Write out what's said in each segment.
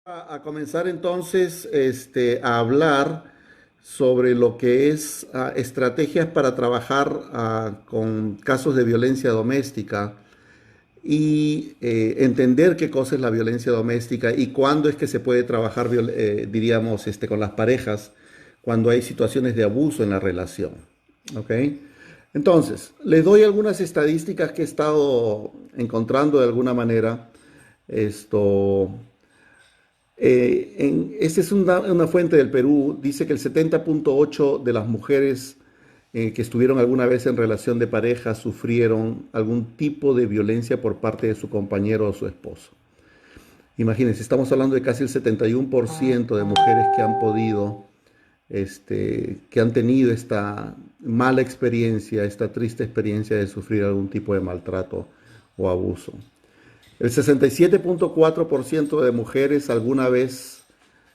A comenzar entonces a hablar sobre lo que es estrategias para trabajar con casos de violencia doméstica y entender qué cosa es la violencia doméstica y cuándo es que se puede trabajar, diríamos, con las parejas cuando hay situaciones de abuso en la relación. ¿Ok? Entonces, les doy algunas estadísticas que he estado encontrando de alguna manera. Esto. Esta es una fuente del Perú, dice que el 70,8 de las mujeres que estuvieron alguna vez en relación de pareja sufrieron algún tipo de violencia por parte de su compañero o su esposo. Imagínense, estamos hablando de casi el 71% de mujeres que han podido, que han tenido esta mala experiencia, esta triste experiencia de sufrir algún tipo de maltrato o abuso. El 67,4% de mujeres alguna vez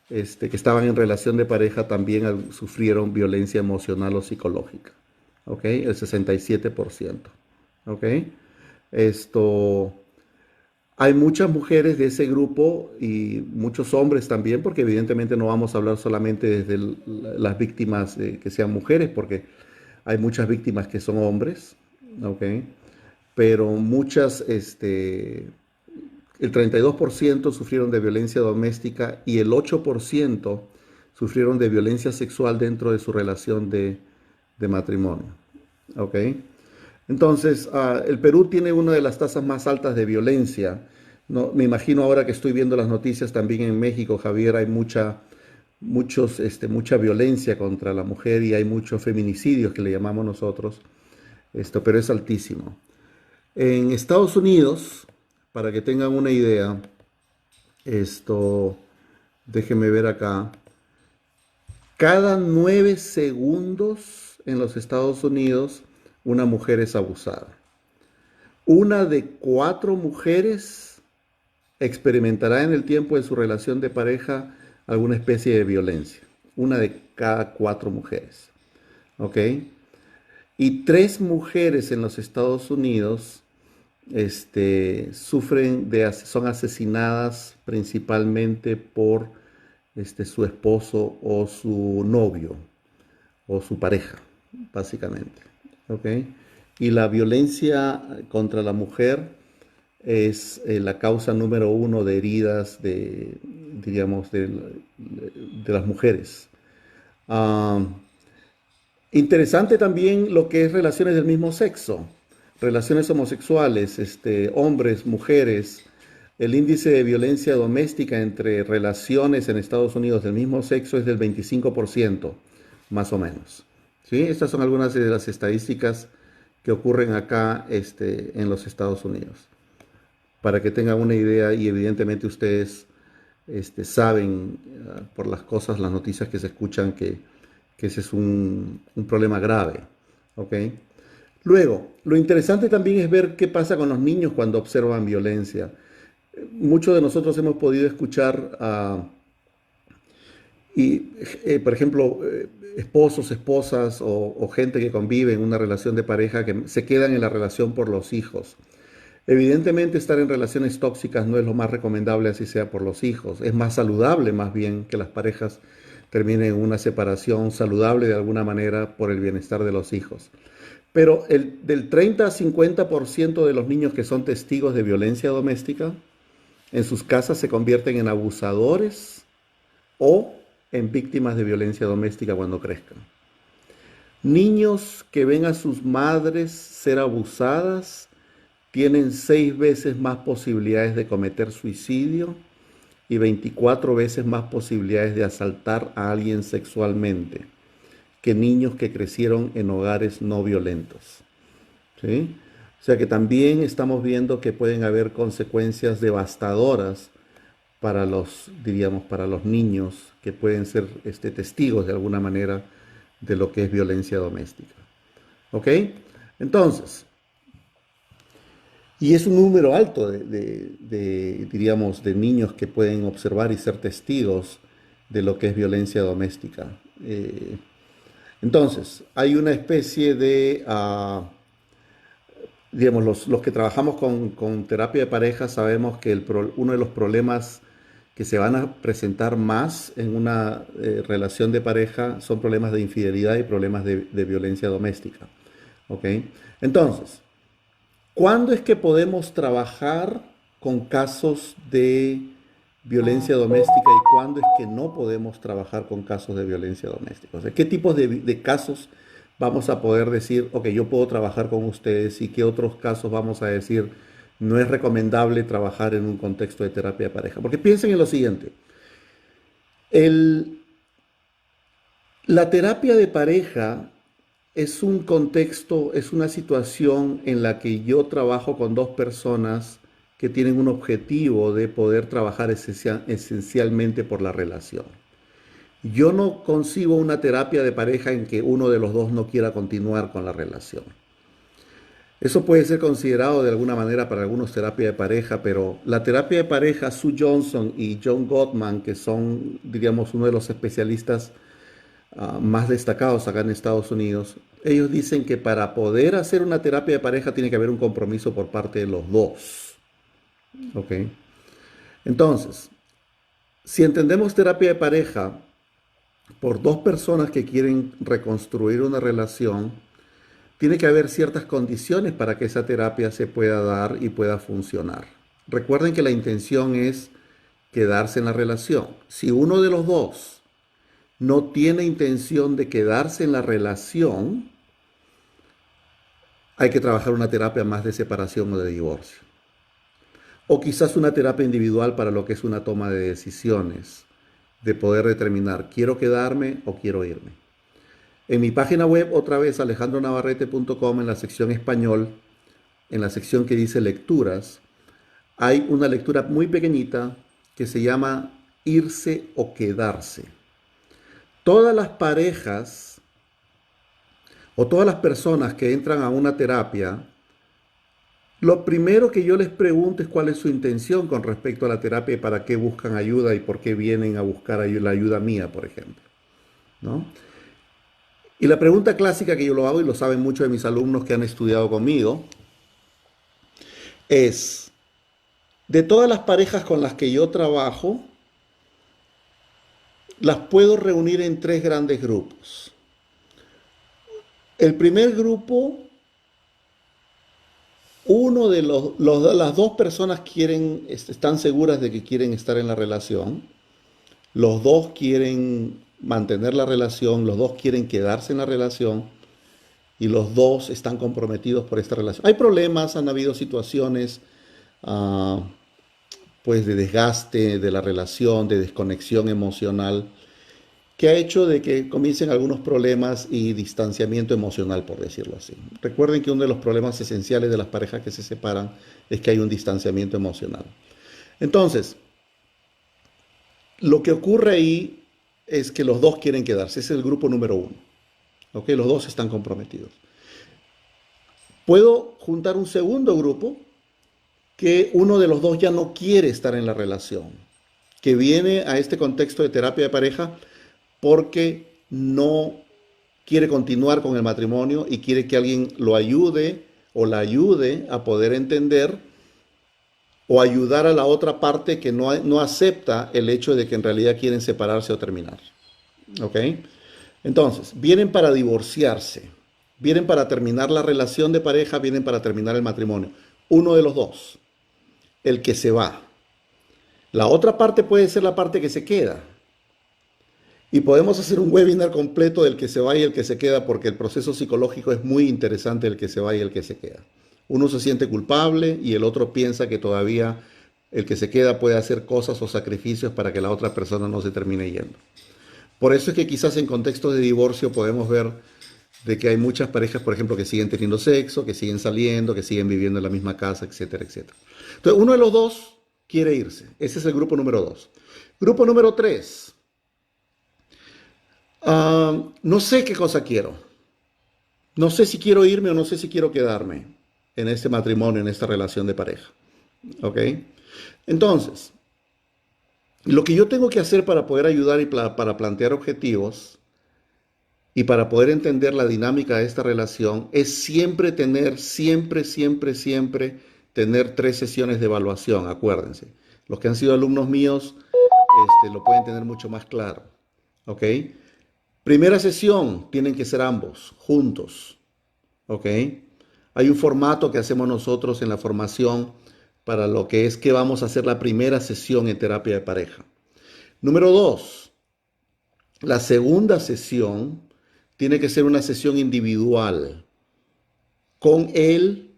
que estaban en relación de pareja también sufrieron violencia emocional o psicológica. ¿Ok? El 67%. ¿Ok? Esto, hay muchas mujeres de ese grupo y muchos hombres también, porque evidentemente no vamos a hablar solamente desde las víctimas que sean mujeres, porque hay muchas víctimas que son hombres. ¿Ok? Pero muchas, el 32% sufrieron de violencia doméstica y el 8% sufrieron de violencia sexual dentro de su relación de matrimonio. ¿Ok? Entonces, el Perú tiene una de las tasas más altas de violencia. No, me imagino ahora que estoy viendo las noticias también en México, Javier, hay mucha violencia contra la mujer y hay muchos feminicidios que le llamamos nosotros, pero es altísimo. En Estados Unidos, para que tengan una idea, esto, déjenme ver acá, cada 9 segundos en los Estados Unidos una mujer es abusada. Una de 4 mujeres experimentará en el tiempo de su relación de pareja alguna especie de violencia. Una de cada 4 mujeres. ¿Ok? Y 3 mujeres en los Estados Unidos son asesinadas principalmente por su esposo o su novio o su pareja, básicamente. ¿Ok? Y la violencia contra la mujer es la causa número uno de heridas diríamos, de las mujeres. Ah, Interesante también lo que es relaciones del mismo sexo, relaciones homosexuales, hombres, mujeres. El índice de violencia doméstica entre relaciones en Estados Unidos del mismo sexo es del 25%, más o menos. ¿Sí? Estas son algunas de las estadísticas que ocurren acá, en los Estados Unidos. Para que tengan una idea y evidentemente ustedes saben por las cosas, las noticias que se escuchan que ese es un problema grave. ¿Ok? Luego, lo interesante también es ver qué pasa con los niños cuando observan violencia. Muchos de nosotros hemos podido escuchar por ejemplo, esposos, esposas o gente que convive en una relación de pareja que se quedan en la relación por los hijos. Evidentemente estar en relaciones tóxicas no es lo más recomendable, así sea por los hijos. Es más saludable más bien que las parejas terminen en una separación saludable de alguna manera por el bienestar de los hijos. Pero del 30 a 50% de los niños que son testigos de violencia doméstica en sus casas se convierten en abusadores o en víctimas de violencia doméstica cuando crezcan. Niños que ven a sus madres ser abusadas tienen 6 veces más posibilidades de cometer suicidio y 24 veces más posibilidades de asaltar a alguien sexualmente que niños que crecieron en hogares no violentos. ¿Sí? O sea que también estamos viendo que pueden haber consecuencias devastadoras para diríamos, para los niños que pueden ser testigos de alguna manera de lo que es violencia doméstica. ¿Ok? Entonces, y es un número alto diríamos, de niños que pueden observar y ser testigos de lo que es violencia doméstica. Entonces, hay una especie digamos, los que trabajamos con terapia de pareja sabemos que uno de los problemas que se van a presentar más en una relación de pareja son problemas de infidelidad y problemas de violencia doméstica. ¿Ok? Entonces, ¿cuándo es que podemos trabajar con casos de violencia doméstica y cuándo es que no podemos trabajar con casos de violencia doméstica? O sea, ¿qué tipos de casos vamos a poder decir, ok, yo puedo trabajar con ustedes y qué otros casos vamos a decir, no es recomendable trabajar en un contexto de terapia de pareja? Porque piensen en lo siguiente, el, la terapia de pareja es un contexto, es una situación en la que yo trabajo con dos personas que tienen un objetivo de poder trabajar esencialmente por la relación. Yo no concibo una terapia de pareja en que uno de los dos no quiera continuar con la relación. Eso puede ser considerado de alguna manera para algunos terapia de pareja, pero la terapia de pareja, Sue Johnson y John Gottman, que son, diríamos, uno de los especialistas más destacados acá en Estados Unidos, ellos dicen que para poder hacer una terapia de pareja tiene que haber un compromiso por parte de los dos. ¿Ok? Entonces, si entendemos terapia de pareja por dos personas que quieren reconstruir una relación, tiene que haber ciertas condiciones para que esa terapia se pueda dar y pueda funcionar. Recuerden que la intención es quedarse en la relación. Si uno de los dos no tiene intención de quedarse en la relación, hay que trabajar una terapia más de separación o de divorcio. O quizás una terapia individual para lo que es una toma de decisiones, de poder determinar, ¿quiero quedarme o quiero irme? En mi página web, otra vez, alejandronavarrete.com, en la sección español, en la sección que dice lecturas, hay una lectura muy pequeñita que se llama irse o quedarse. Todas las parejas o todas las personas que entran a una terapia, lo primero que yo les pregunto es cuál es su intención con respecto a la terapia y para qué buscan ayuda y por qué vienen a buscar la ayuda mía, por ejemplo, ¿no? Y la pregunta clásica que yo lo hago y lo saben muchos de mis alumnos que han estudiado conmigo es, de todas las parejas con las que yo trabajo, las puedo reunir en tres grandes grupos. El primer grupo, uno de las dos personas están seguras de que quieren estar en la relación, los dos quieren mantener la relación, los dos quieren quedarse en la relación y los dos están comprometidos por esta relación. Hay problemas, han habido situaciones pues de desgaste de la relación, de desconexión emocional, que ha hecho de que comiencen algunos problemas y distanciamiento emocional, por decirlo así. Recuerden que uno de los problemas esenciales de las parejas que se separan es que hay un distanciamiento emocional. Entonces, lo que ocurre ahí es que los dos quieren quedarse. Ese es el grupo número uno. ¿Ok? Los dos están comprometidos. Puedo juntar un segundo grupo que uno de los dos ya no quiere estar en la relación, que viene a este contexto de terapia de pareja porque no quiere continuar con el matrimonio y quiere que alguien lo ayude o la ayude a poder entender o ayudar a la otra parte que no acepta el hecho de que en realidad quieren separarse o terminar. ¿Ok? Entonces, vienen para divorciarse, vienen para terminar la relación de pareja, vienen para terminar el matrimonio. Uno de los dos, el que se va. La otra parte puede ser la parte que se queda. Y podemos hacer un webinar completo del que se va y el que se queda, porque el proceso psicológico es muy interesante, el que se va y el que se queda. Uno se siente culpable y el otro piensa que todavía el que se queda puede hacer cosas o sacrificios para que la otra persona no se termine yendo. Por eso es que quizás en contextos de divorcio podemos ver de que hay muchas parejas, por ejemplo, que siguen teniendo sexo, que siguen saliendo, que siguen viviendo en la misma casa, etcétera, etcétera. Entonces, uno de los dos quiere irse. Ese es el grupo número 2. Grupo número 3. No sé qué cosa quiero. No sé si quiero irme o no sé si quiero quedarme en este matrimonio, en esta relación de pareja. ¿Ok? Entonces, lo que yo tengo que hacer para poder ayudar y para plantear objetivos y para poder entender la dinámica de esta relación es siempre tener 3 sesiones de evaluación, acuérdense. Los que han sido alumnos míos lo pueden tener mucho más claro. ¿Ok? Primera sesión, tienen que ser ambos, juntos. ¿Ok? Hay un formato que hacemos nosotros en la formación para lo que es que vamos a hacer la primera sesión en terapia de pareja. Número dos, la segunda sesión tiene que ser una sesión individual con él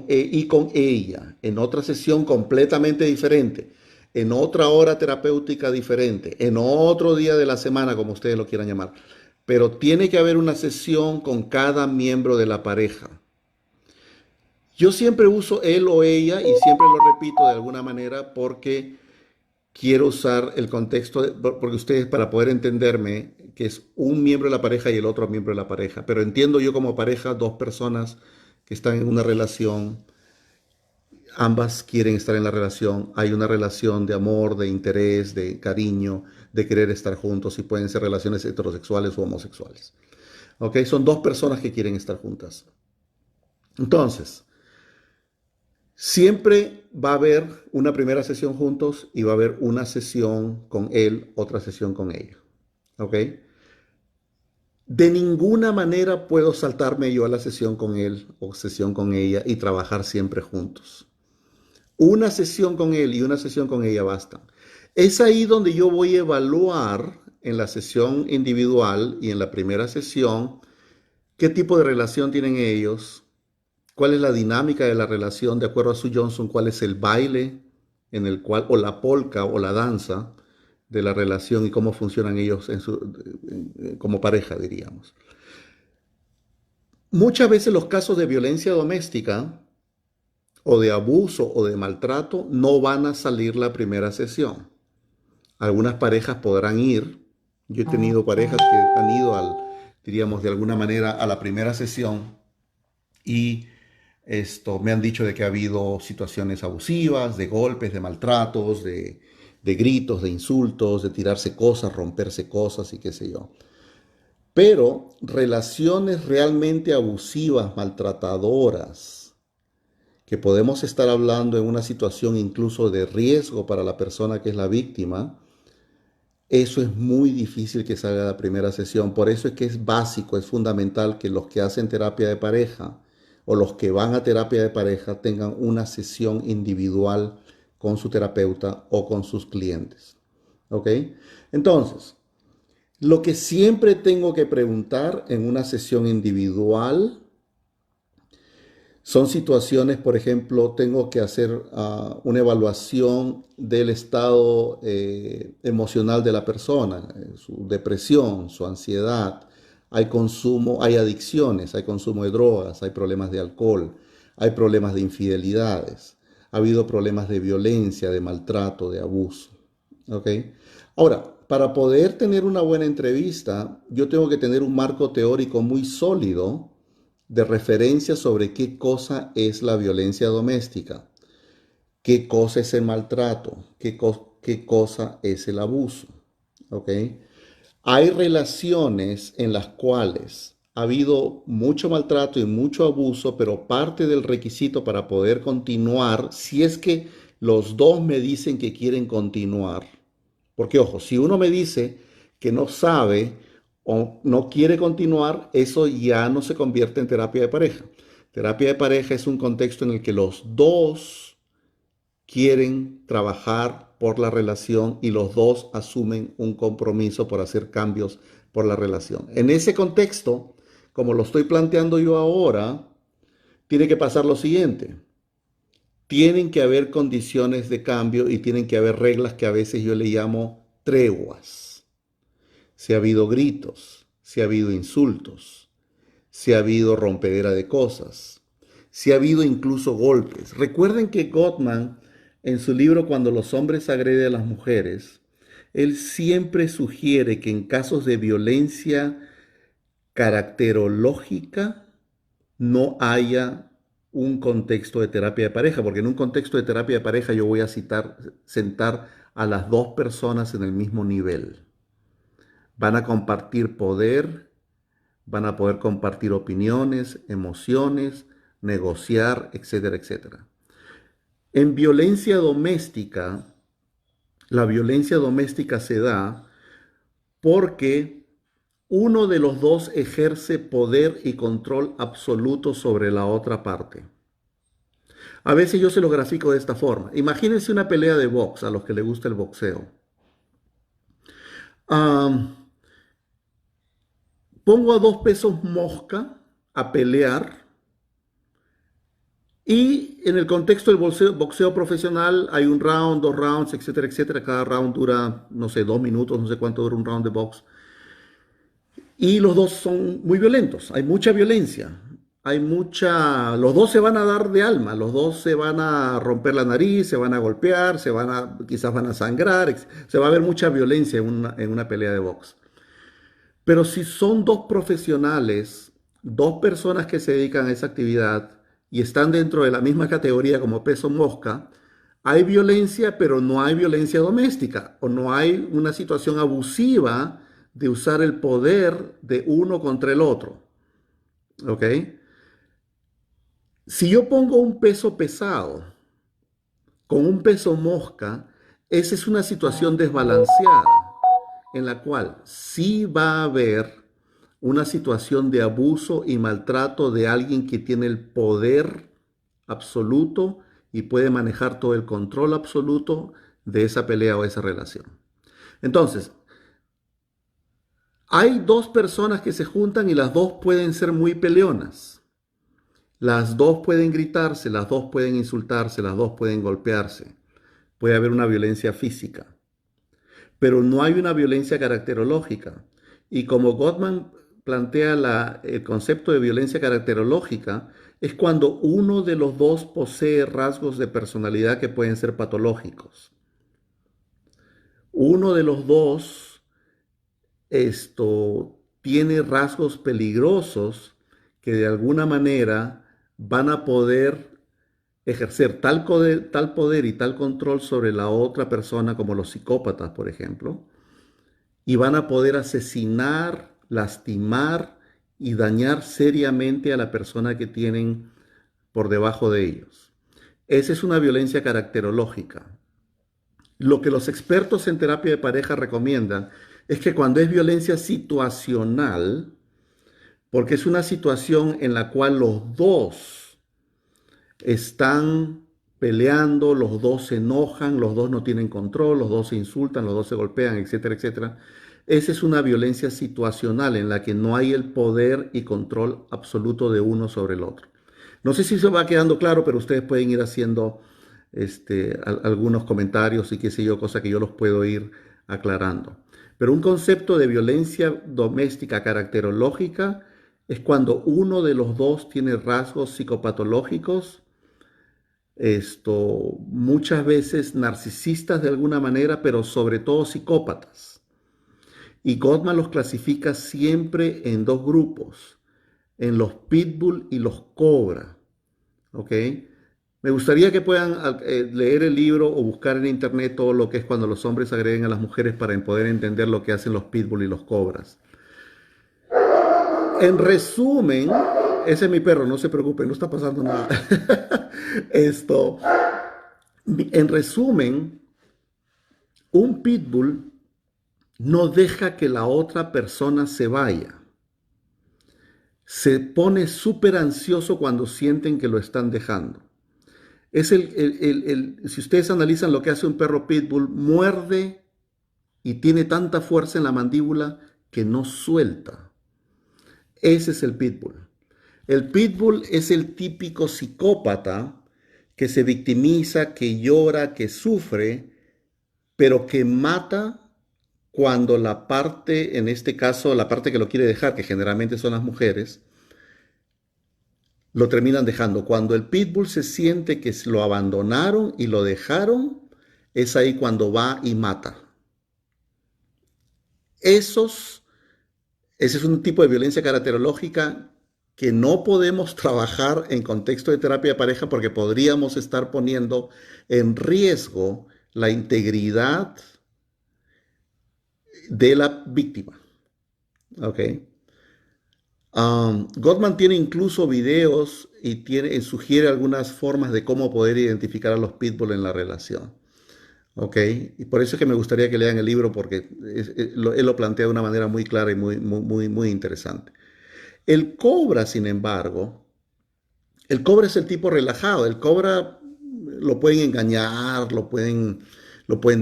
y con ella, en otra sesión completamente diferente, en otra hora terapéutica diferente, en otro día de la semana, como ustedes lo quieran llamar. Pero tiene que haber una sesión con cada miembro de la pareja. Yo siempre uso él o ella y siempre lo repito de alguna manera porque quiero usar el contexto, porque ustedes para poder entenderme, que es un miembro de la pareja y el otro miembro de la pareja, pero entiendo yo como pareja dos personas que están en una relación, ambas quieren estar en la relación, hay una relación de amor, de interés, de cariño, de querer estar juntos y pueden ser relaciones heterosexuales o homosexuales. ¿Ok? Son dos personas que quieren estar juntas. Entonces, siempre va a haber una primera sesión juntos y va a haber una sesión con él, otra sesión con ella. ¿Ok? De ninguna manera puedo saltarme yo a la sesión con él o sesión con ella y trabajar siempre juntos. Una sesión con él y una sesión con ella bastan. Es ahí donde yo voy a evaluar en la sesión individual y en la primera sesión qué tipo de relación tienen ellos, cuál es la dinámica de la relación, de acuerdo a Sue Johnson, cuál es el baile en el cual, o la polka o la danza de la relación y cómo funcionan ellos como pareja, diríamos. Muchas veces los casos de violencia doméstica o de abuso o de maltrato no van a salir la primera sesión. Algunas parejas podrán ir. Yo he tenido parejas que han ido diríamos, de alguna manera a la primera sesión y me han dicho de que ha habido situaciones abusivas, de golpes, de maltratos, de gritos, de insultos, de tirarse cosas, romperse cosas y qué sé yo. Pero relaciones realmente abusivas, maltratadoras, que podemos estar hablando en una situación incluso de riesgo para la persona que es la víctima, eso es muy difícil que salga la primera sesión. Por eso es que es básico, es fundamental que los que hacen terapia de pareja o los que van a terapia de pareja tengan una sesión individual con su terapeuta o con sus clientes. ¿Ok? Entonces, lo que siempre tengo que preguntar en una sesión individual son situaciones, por ejemplo, tengo que hacer una evaluación del estado emocional de la persona, su depresión, su ansiedad. Hay consumo, hay adicciones, hay consumo de drogas, hay problemas de alcohol, hay problemas de infidelidades, ha habido problemas de violencia, de maltrato, de abuso. ¿Ok? Ahora, para poder tener una buena entrevista, yo tengo que tener un marco teórico muy sólido de referencia sobre qué cosa es la violencia doméstica, qué cosa es el maltrato, qué cosa es el abuso. ¿Ok? Hay relaciones en las cuales ha habido mucho maltrato y mucho abuso, pero parte del requisito para poder continuar, si es que los dos me dicen que quieren continuar, porque ojo, si uno me dice que no sabe o no quiere continuar, eso ya no se convierte en terapia de pareja. Terapia de pareja es un contexto en el que los dos quieren trabajar por la relación y los dos asumen un compromiso por hacer cambios por la relación. En ese contexto, como lo estoy planteando yo ahora, tiene que pasar lo siguiente. Tienen que haber condiciones de cambio y tienen que haber reglas que a veces yo le llamo treguas. Si ha habido gritos, si ha habido insultos, si ha habido rompedera de cosas, si ha habido incluso golpes. Recuerden que Gottman, en su libro Cuando los hombres agreden a las mujeres, él siempre sugiere que en casos de violencia caracterológica no haya un contexto de terapia de pareja, porque en un contexto de terapia de pareja yo voy a sentar a las dos personas en el mismo nivel. Van a compartir poder, van a poder compartir opiniones, emociones, negociar, etcétera, etcétera. En violencia doméstica, la violencia doméstica se da porque uno de los dos ejerce poder y control absoluto sobre la otra parte. A veces yo se lo grafico de esta forma. Imagínense una pelea de box a los que les gusta el boxeo. Am, Pongo a dos pesos mosca a pelear y en el contexto del boxeo profesional hay un round, dos rounds, etcétera, etcétera. Cada round dura, no sé, 2 minutos, no sé cuánto dura un round de box. Y los dos son muy violentos, hay mucha violencia, los dos se van a dar de alma, los dos se van a romper la nariz, se van a golpear, quizás van a sangrar, se va a ver mucha violencia en una pelea de box. Pero si son dos profesionales, dos personas que se dedican a esa actividad y están dentro de la misma categoría como peso mosca, hay violencia, pero no hay violencia doméstica o no hay una situación abusiva de usar el poder de uno contra el otro. ¿Ok? Si yo pongo un peso pesado con un peso mosca, esa es una situación desbalanceada en la cual sí va a haber una situación de abuso y maltrato de alguien que tiene el poder absoluto y puede manejar todo el control absoluto de esa pelea o esa relación. Entonces, hay dos personas que se juntan y las dos pueden ser muy peleonas. Las dos pueden gritarse, las dos pueden insultarse, las dos pueden golpearse. Puede haber una violencia física, pero no hay una violencia caracterológica. Y como Gottman plantea el concepto de violencia caracterológica, es cuando uno de los dos posee rasgos de personalidad que pueden ser patológicos. Uno de los dos tiene rasgos peligrosos que de alguna manera van a poder ejercer tal poder y tal control sobre la otra persona, como los psicópatas, por ejemplo, y van a poder asesinar, lastimar y dañar seriamente a la persona que tienen por debajo de ellos. Esa es una violencia caracterológica. Lo que los expertos en terapia de pareja recomiendan es que cuando es violencia situacional, porque es una situación en la cual los dos están peleando, los dos se enojan, los dos no tienen control, los dos se insultan, los dos se golpean, etcétera, etcétera. Esa es una violencia situacional en la que no hay el poder y control absoluto de uno sobre el otro. No sé si se va quedando claro, pero ustedes pueden ir haciendo algunos comentarios y qué sé yo, cosa que yo los puedo ir aclarando. Pero un concepto de violencia doméstica caracterológica es cuando uno de los dos tiene rasgos psicopatológicos, muchas veces narcisistas de alguna manera, pero sobre todo psicópatas. Y Gottman los clasifica siempre en dos grupos, en los pitbull y los cobra. ¿Ok? Me gustaría que puedan leer el libro o buscar en internet todo lo que es cuando los hombres agreden a las mujeres para poder entender lo que hacen los pitbull y los cobras. En resumen, ese es mi perro, no se preocupen, no está pasando nada. Esto, en resumen, un pitbull no deja que la otra persona se vaya. Se pone súper ansioso cuando sienten que lo están dejando. Si ustedes analizan lo que hace un perro pitbull, muerde y tiene tanta fuerza en la mandíbula que no suelta. Ese es el pitbull. El pitbull es el típico psicópata que se victimiza, que llora, que sufre, pero que mata cuando la parte, en este caso, la parte que lo quiere dejar, que generalmente son las mujeres, lo terminan dejando. Cuando el pitbull se siente que lo abandonaron y lo dejaron, es ahí cuando va y mata. Ese es un tipo de violencia caracterológica que no podemos trabajar en contexto de terapia de pareja porque podríamos estar poniendo en riesgo la integridad de la víctima. ¿Ok? Gottman tiene incluso videos y sugiere algunas formas de cómo poder identificar a los pitbull en la relación. ¿ok? Y por eso es que me gustaría que lean el libro porque él lo plantea de una manera muy clara y muy interesante. El cobra, sin embargo, el cobra es el tipo relajado. El cobra lo pueden engañar, lo pueden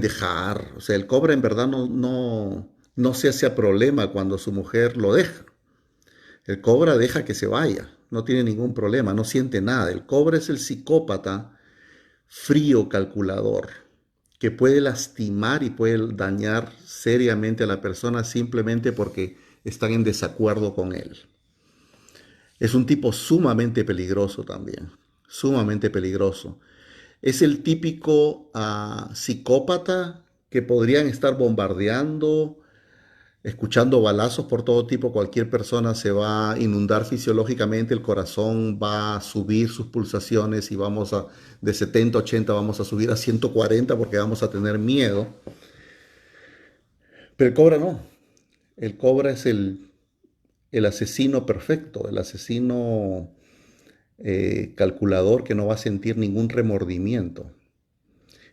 dejar. O sea, el cobra en verdad no se hace a problema cuando su mujer lo deja. El cobra deja que se vaya, no tiene ningún problema, no siente nada. El cobra es el psicópata frío calculador que puede lastimar y puede dañar seriamente a la persona simplemente porque están en desacuerdo con él. Es un tipo sumamente peligroso también, sumamente peligroso. Es el típico psicópata que podrían estar bombardeando, escuchando balazos por todo tipo. Cualquier persona se va a inundar fisiológicamente, el corazón va a subir sus pulsaciones y de 70 a 80 vamos a subir a 140 porque vamos a tener miedo. Pero el cobra no. El cobra es el asesino perfecto, el asesino calculador que no va a sentir ningún remordimiento.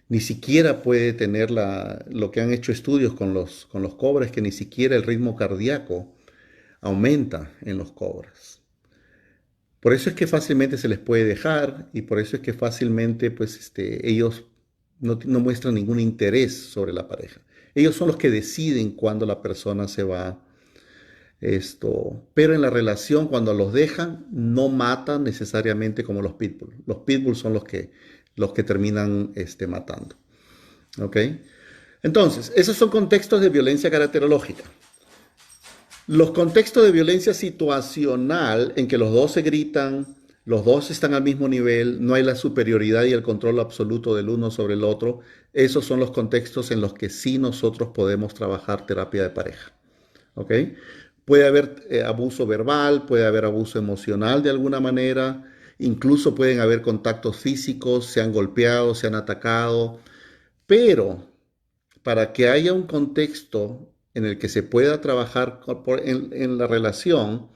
Ni siquiera puede tener lo que han hecho estudios con los cobras, que ni siquiera el ritmo cardíaco aumenta en los cobras. Por eso es que fácilmente se les puede dejar y por eso es que fácilmente pues, ellos no muestran ningún interés sobre la pareja. Ellos son los que deciden cuándo la persona se va. Pero en la relación, cuando los dejan, no matan necesariamente como los pitbull. Los pitbull son los que terminan matando. ¿Ok? Entonces, esos son contextos de violencia caracterológica. Los contextos de violencia situacional en que los dos se gritan, los dos están al mismo nivel, no hay la superioridad y el control absoluto del uno sobre el otro, esos son los contextos en los que sí nosotros podemos trabajar terapia de pareja. ¿Ok? Puede haber abuso verbal, puede haber abuso emocional de alguna manera, incluso pueden haber contactos físicos, se han golpeado, se han atacado, pero para que haya un contexto en el que se pueda trabajar en la relación,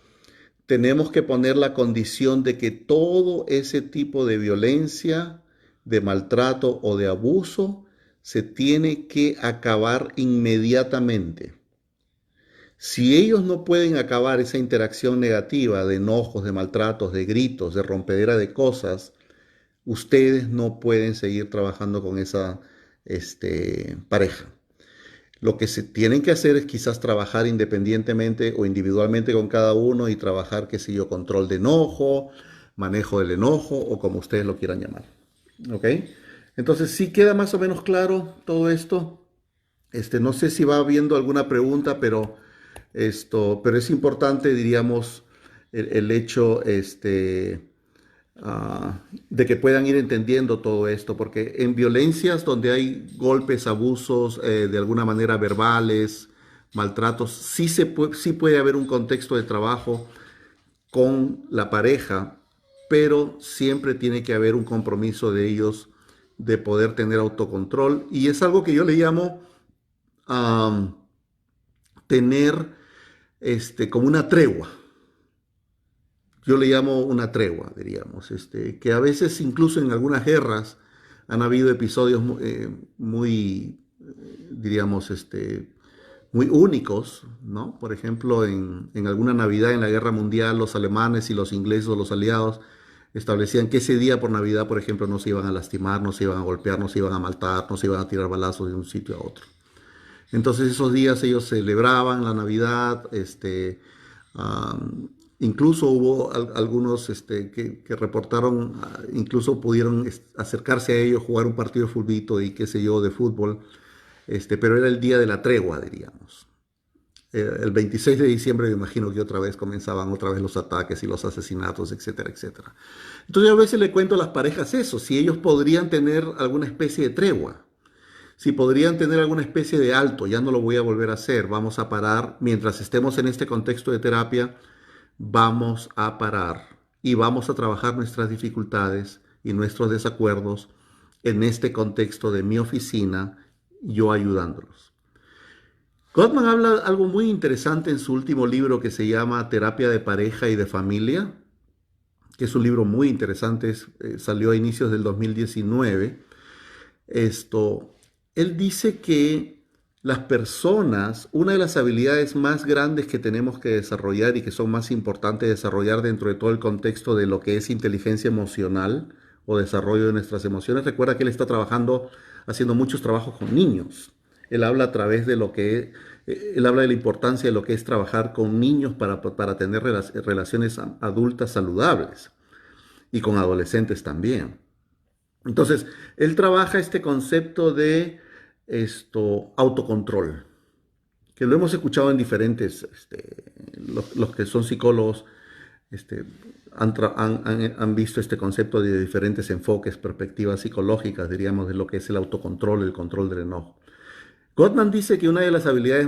tenemos que poner la condición de que todo ese tipo de violencia, de maltrato o de abuso se tiene que acabar inmediatamente. Si ellos no pueden acabar esa interacción negativa de enojos, de maltratos, de gritos, de rompedera de cosas, ustedes no pueden seguir trabajando con esa pareja. Lo que se tienen que hacer es quizás trabajar independientemente o individualmente con cada uno y trabajar, qué sé yo, control de enojo, manejo del enojo o como ustedes lo quieran llamar. ¿Ok? Entonces, ¿sí queda más o menos claro todo esto? No sé si va habiendo alguna pregunta, pero es importante, diríamos, el hecho, de que puedan ir entendiendo todo esto, porque en violencias donde hay golpes, abusos, de alguna manera verbales, maltratos, sí puede haber un contexto de trabajo con la pareja, pero siempre tiene que haber un compromiso de ellos de poder tener autocontrol. Y es algo que yo le llamo um, tener como una tregua. Yo le llamo una tregua, diríamos, que a veces incluso en algunas guerras han habido episodios muy, diríamos, muy únicos, ¿no? Por ejemplo, en alguna Navidad en la Guerra Mundial, los alemanes y los ingleses o los aliados establecían que ese día por Navidad, por ejemplo, no se iban a lastimar, no se iban a golpear, no se iban a matar, no se iban a tirar balazos de un sitio a otro. Entonces esos días ellos celebraban la Navidad, incluso hubo algunos que reportaron, incluso pudieron acercarse a ellos, jugar un partido de fulbito y qué sé yo, de fútbol, pero era el día de la tregua, diríamos. El 26 de diciembre me imagino que otra vez comenzaban otra vez los ataques y los asesinatos, etcétera, etcétera. Entonces yo a veces le cuento a las parejas eso, si ellos podrían tener alguna especie de tregua, si podrían tener alguna especie de alto, ya no lo voy a volver a hacer, vamos a parar, mientras estemos en este contexto de terapia, vamos a parar y vamos a trabajar nuestras dificultades y nuestros desacuerdos en este contexto de mi oficina, yo ayudándolos. Gottman habla algo muy interesante en su último libro que se llama Terapia de pareja y de familia, que es un libro muy interesante, salió a inicios del 2019. Esto, Él dice que las personas, una de las habilidades más grandes que tenemos que desarrollar y que son más importantes desarrollar dentro de todo el contexto de lo que es inteligencia emocional o desarrollo de nuestras emociones, recuerda que él está trabajando, haciendo muchos trabajos con niños. Él habla a través de lo que, él habla de la importancia de lo que es trabajar con niños para tener relaciones adultas saludables y con adolescentes también. Entonces, él trabaja este concepto de autocontrol, que lo hemos escuchado en diferentes, los que son psicólogos este, han visto este concepto de diferentes enfoques, perspectivas psicológicas, diríamos, de lo que es el autocontrol, el control del enojo. Gottman dice que una de las habilidades,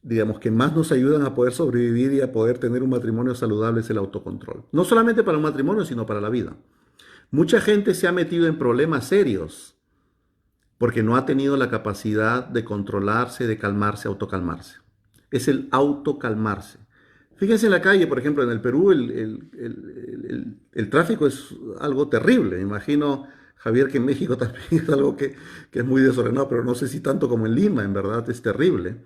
digamos, que más nos ayudan a poder sobrevivir y a poder tener un matrimonio saludable es el autocontrol. No solamente para un matrimonio, sino para la vida. Mucha gente se ha metido en problemas serios porque no ha tenido la capacidad de controlarse, de calmarse, autocalmarse. Es el autocalmarse. Fíjense en la calle, por ejemplo, en el Perú el tráfico es algo terrible. Me imagino, Javier, que en México también es algo que es muy desordenado, pero no sé si tanto como en Lima, en verdad es terrible.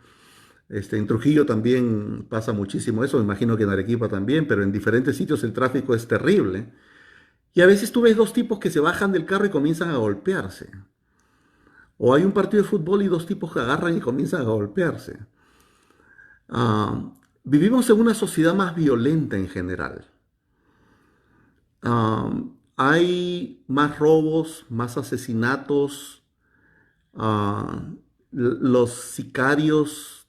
En Trujillo también pasa muchísimo eso, me imagino que en Arequipa también, pero en diferentes sitios el tráfico es terrible. Y a veces tú ves dos tipos que se bajan del carro y comienzan a golpearse. O hay un partido de fútbol y dos tipos que agarran y comienzan a golpearse. Ah, vivimos en una sociedad más violenta en general. Ah, hay más robos, más asesinatos. ah, los sicarios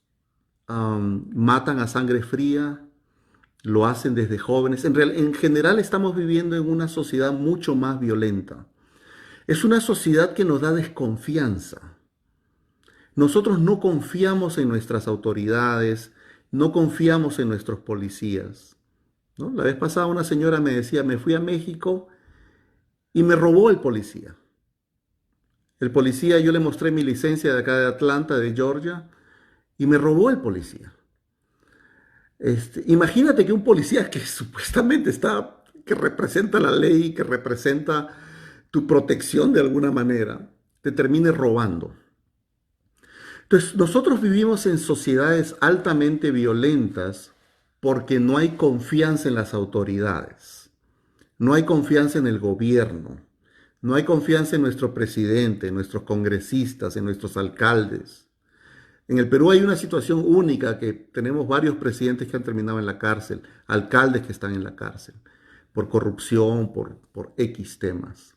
matan a sangre fría, lo hacen desde jóvenes. En general estamos viviendo en una sociedad mucho más violenta. Es una sociedad que nos da desconfianza. Nosotros no confiamos en nuestras autoridades, no confiamos en nuestros policías, ¿no? La vez pasada una señora me decía, me fui a México y me robó el policía. El policía, yo le mostré mi licencia de acá de Atlanta, de Georgia, y me robó el policía. Imagínate que un policía que supuestamente está, que representa la ley, que representa tu protección de alguna manera, te termine robando. Entonces, nosotros vivimos en sociedades altamente violentas porque no hay confianza en las autoridades, no hay confianza en el gobierno, no hay confianza en nuestro presidente, en nuestros congresistas, en nuestros alcaldes. En el Perú hay una situación única que tenemos varios presidentes que han terminado en la cárcel, alcaldes que están en la cárcel, por corrupción, por X temas.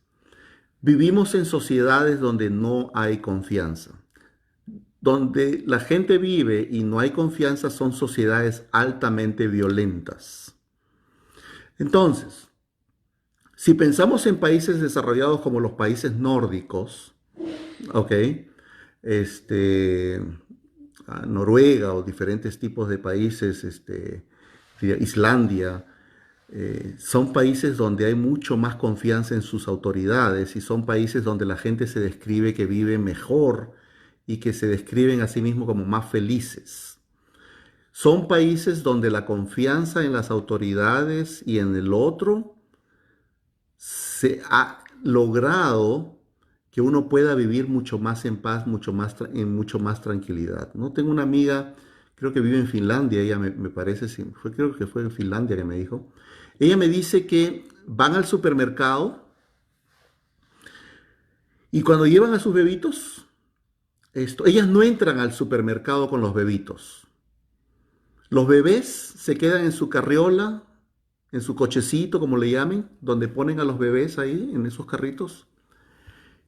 Vivimos en sociedades donde no hay confianza. Donde la gente vive y no hay confianza son sociedades altamente violentas. Entonces, si pensamos en países desarrollados como los países nórdicos, ¿ok? Este, Noruega o diferentes tipos de países, Islandia, son países donde hay mucho más confianza en sus autoridades y son países donde la gente se describe que vive mejor y que se describen a sí mismos como más felices. Son países donde la confianza en las autoridades y en el otro se ha logrado que uno pueda vivir mucho más en paz, en mucho más tranquilidad. ¿No? Tengo una amiga, creo que vive en Finlandia, ella me parece, creo que fue en Finlandia que me dijo. Ella me dice que van al supermercado y cuando llevan a sus bebitos, ellas no entran al supermercado con los bebitos. Los bebés se quedan en su carriola, en su cochecito, como le llamen, donde ponen a los bebés ahí, en esos carritos,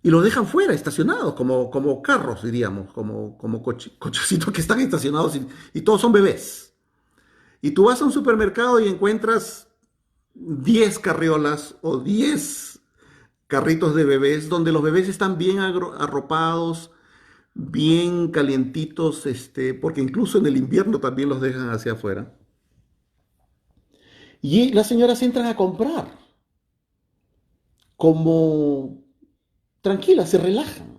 y los dejan fuera, estacionados, como carros, diríamos, como cochecitos que están estacionados y todos son bebés. Y tú vas a un supermercado y encuentras 10 carriolas o 10 carritos de bebés, donde los bebés están bien arropados, bien calientitos, porque incluso en el invierno también los dejan hacia afuera. Y las señoras entran a comprar, como tranquilas, se relajan.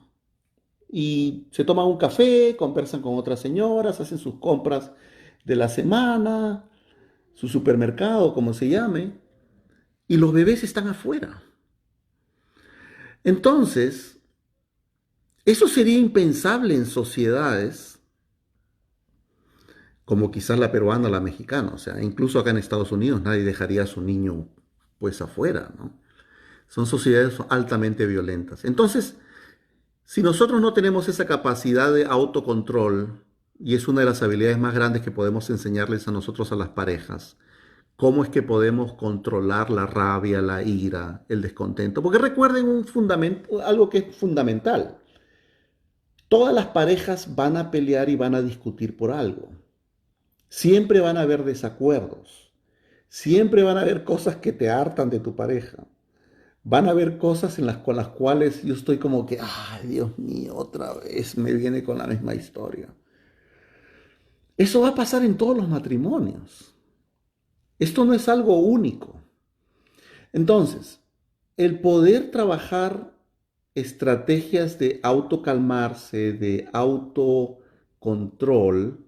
Y se toman un café, conversan con otras señoras, hacen sus compras de la semana, su supermercado, como se llame, y los bebés están afuera. Entonces, Eso sería impensable en sociedades como quizás la peruana o la mexicana. O sea, incluso acá en Estados Unidos nadie dejaría a su niño pues afuera, ¿no? Son sociedades altamente violentas. Entonces, si nosotros no tenemos esa capacidad de autocontrol, y es una de las habilidades más grandes que podemos enseñarles a nosotros a las parejas, cómo es que podemos controlar la rabia, la ira, el descontento. Porque recuerden un fundamento, algo que es fundamental. Todas las parejas van a pelear y van a discutir por algo. Siempre van a haber desacuerdos. Siempre van a haber cosas que te hartan de tu pareja. Van a haber cosas con las cuales yo estoy como que, ay, Dios mío, otra vez me viene con la misma historia. Eso va a pasar en todos los matrimonios. Esto no es algo único. Entonces, el poder trabajar estrategias de autocalmarse, de autocontrol,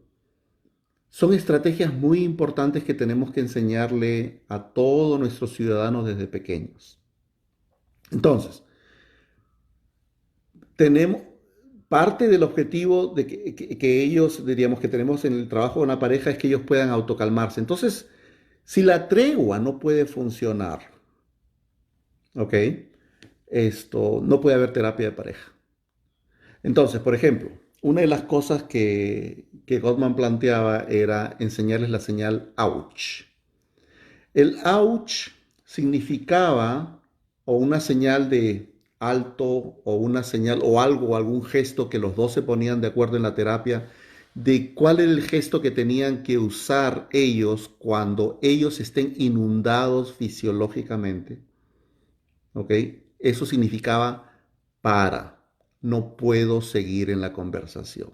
son estrategias muy importantes que tenemos que enseñarle a todos nuestros ciudadanos desde pequeños. Entonces, tenemos parte del objetivo de que ellos, diríamos, que tenemos en el trabajo con una pareja es que ellos puedan autocalmarse. Entonces, si la tregua no puede funcionar, ¿ok? Esto, no puede haber terapia de pareja. Entonces, por ejemplo, una de las cosas que Gottman planteaba era enseñarles la señal ouch. El ouch significaba o una señal de alto o una señal o algo, algún gesto que los dos se ponían de acuerdo en la terapia de cuál era el gesto que tenían que usar ellos cuando ellos estén inundados fisiológicamente. ¿Ok? Eso significaba para, no puedo seguir en la conversación.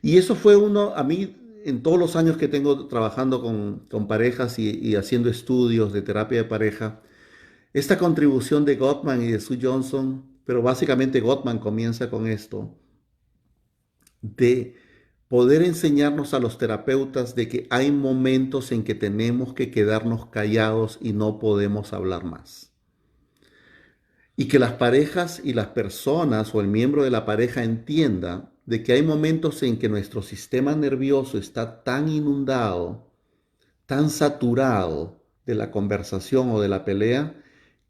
Y eso fue uno, a mí, en todos los años que tengo trabajando con parejas y haciendo estudios de terapia de pareja, esta contribución de Gottman y de Sue Johnson, pero básicamente Gottman comienza con esto, de poder enseñarnos a los terapeutas de que hay momentos en que tenemos que quedarnos callados y no podemos hablar más. Y que las parejas y las personas o el miembro de la pareja entienda de que hay momentos en que nuestro sistema nervioso está tan inundado, tan saturado de la conversación o de la pelea,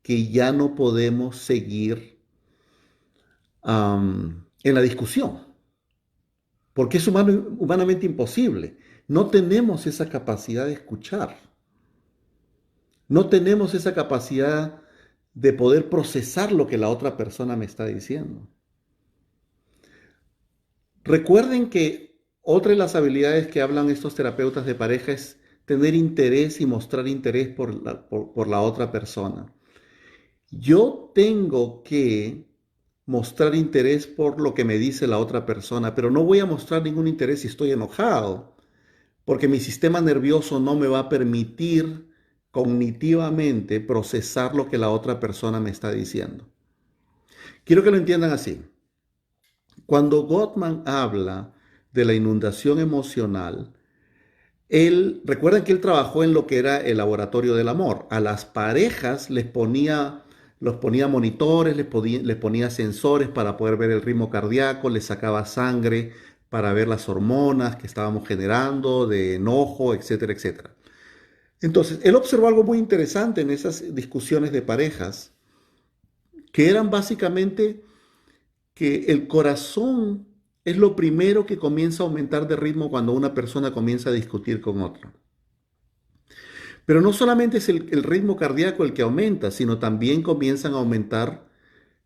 que ya no podemos seguir en la discusión, porque es humanamente imposible. No tenemos esa capacidad de escuchar, no tenemos esa capacidad de poder procesar lo que la otra persona me está diciendo. Recuerden que otra de las habilidades que hablan estos terapeutas de pareja es tener interés y mostrar interés por la otra persona. Yo tengo que mostrar interés por lo que me dice la otra persona, pero no voy a mostrar ningún interés si estoy enojado, porque mi sistema nervioso no me va a permitir cognitivamente procesar lo que la otra persona me está diciendo. Quiero que lo entiendan así. Cuando Gottman habla de la inundación emocional, recuerden que él trabajó en lo que era el laboratorio del amor. A las parejas los ponía monitores, les ponía sensores para poder ver el ritmo cardíaco, les sacaba sangre para ver las hormonas que estábamos generando, de enojo, etcétera, etcétera. Entonces, él observó algo muy interesante en esas discusiones de parejas, que eran básicamente que el corazón es lo primero que comienza a aumentar de ritmo cuando una persona comienza a discutir con otra. Pero no solamente es el ritmo cardíaco el que aumenta, sino también comienzan a aumentar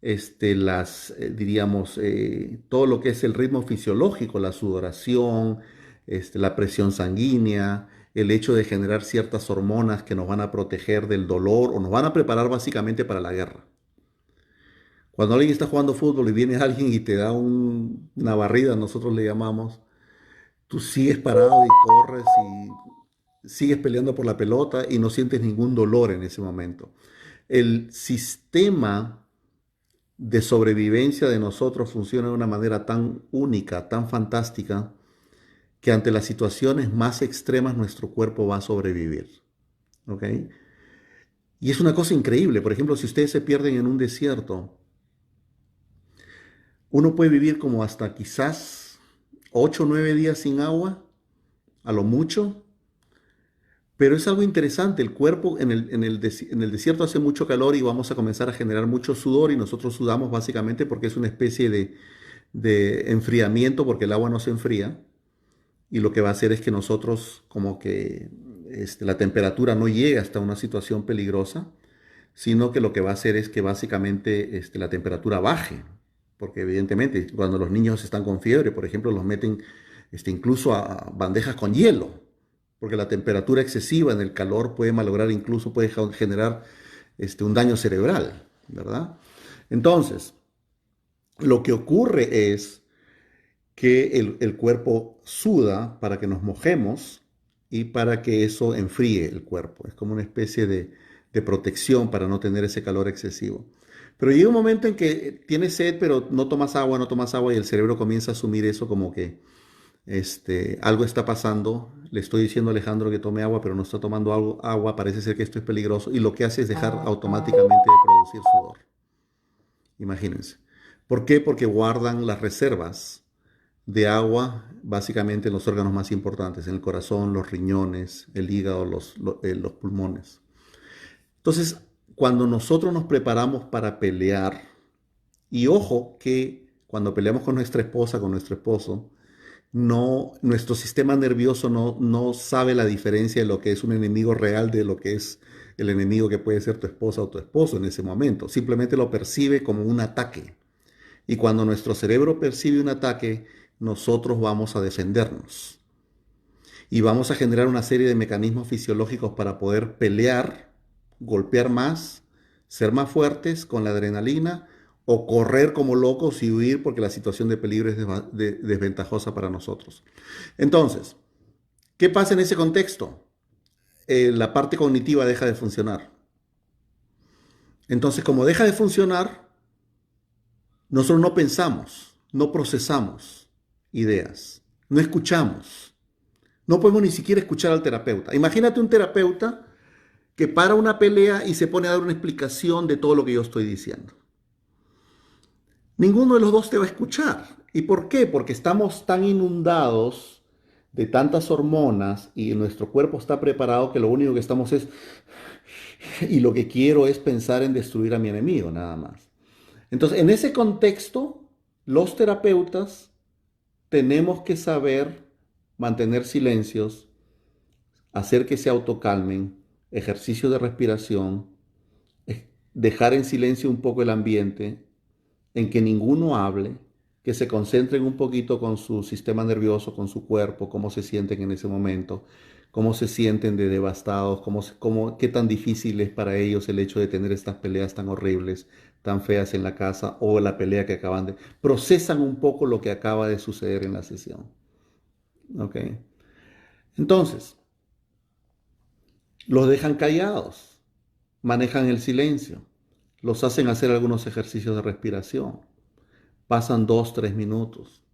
diríamos, todo lo que es el ritmo fisiológico, la sudoración, la presión sanguínea, el hecho de generar ciertas hormonas que nos van a proteger del dolor o nos van a preparar básicamente para la guerra. Cuando alguien está jugando fútbol y viene alguien y te da una barrida, nosotros le llamamos, tú sigues parado y corres y sigues peleando por la pelota y no sientes ningún dolor en ese momento. El sistema de sobrevivencia de nosotros funciona de una manera tan única, tan fantástica, que ante las situaciones más extremas nuestro cuerpo va a sobrevivir. ¿Ok? Y es una cosa increíble. Por ejemplo, si ustedes se pierden en un desierto, Uno puede vivir como hasta quizás 8 o 9 días sin agua, a lo mucho, pero es algo interesante. El cuerpo en el desierto hace mucho calor y vamos a comenzar a generar mucho sudor y nosotros sudamos básicamente porque es una especie de enfriamiento porque el agua no se enfría y lo que va a hacer es que nosotros como que la temperatura no llegue hasta una situación peligrosa, sino que lo que va a hacer es que básicamente la temperatura baje, porque evidentemente cuando los niños están con fiebre, por ejemplo, los meten incluso a bandejas con hielo, porque la temperatura excesiva en el calor puede malograr, incluso puede generar un daño cerebral, ¿verdad? Entonces, lo que ocurre es que el cuerpo suda para que nos mojemos y para que eso enfríe el cuerpo. Es como una especie de protección para no tener ese calor excesivo. Pero llega un momento en que tienes sed, pero no tomas agua, no tomas agua y el cerebro comienza a asumir eso como que algo está pasando. Le estoy diciendo a Alejandro que tome agua, pero no está tomando agua. Parece ser que esto es peligroso y lo que hace es dejar automáticamente de producir sudor. Imagínense. ¿Por qué? Porque guardan las reservas de agua, básicamente en los órganos más importantes, en el corazón, los riñones, el hígado, los pulmones. Entonces, cuando nosotros nos preparamos para pelear, y ojo que cuando peleamos con nuestra esposa, con nuestro esposo, no, nuestro sistema nervioso no sabe la diferencia de lo que es un enemigo real de lo que es el enemigo que puede ser tu esposa o tu esposo en ese momento. Simplemente lo percibe como un ataque. Y cuando nuestro cerebro percibe un ataque, nosotros vamos a defendernos. Y vamos a generar una serie de mecanismos fisiológicos para poder pelear, golpear más, ser más fuertes con la adrenalina o correr como locos y huir porque la situación de peligro es desventajosa para nosotros. Entonces, ¿qué pasa en ese contexto? La parte cognitiva deja de funcionar. Entonces, como deja de funcionar, nosotros no pensamos, no procesamos ideas, no escuchamos. No podemos ni siquiera escuchar al terapeuta. Imagínate un terapeuta que para una pelea y se pone a dar una explicación de todo lo que yo estoy diciendo. Ninguno de los dos te va a escuchar. ¿Y por qué? Porque estamos tan inundados de tantas hormonas y nuestro cuerpo está preparado que lo único que estamos es, y lo que quiero es pensar en destruir a mi enemigo, nada más. Entonces, en ese contexto, los terapeutas tenemos que saber mantener silencios, hacer que se autocalmen, ejercicio de respiración, dejar en silencio un poco el ambiente, en que ninguno hable, que se concentren un poquito con su sistema nervioso, con su cuerpo, cómo se sienten en ese momento, cómo se sienten de devastados, qué tan difícil es para ellos el hecho de tener estas peleas tan horribles, tan feas en la casa o la pelea que acaban de... Procesan un poco lo que acaba de suceder en la sesión. ¿Ok? Entonces, los dejan callados, manejan el silencio, los hacen hacer algunos ejercicios de respiración, pasan 2, 3 minutos,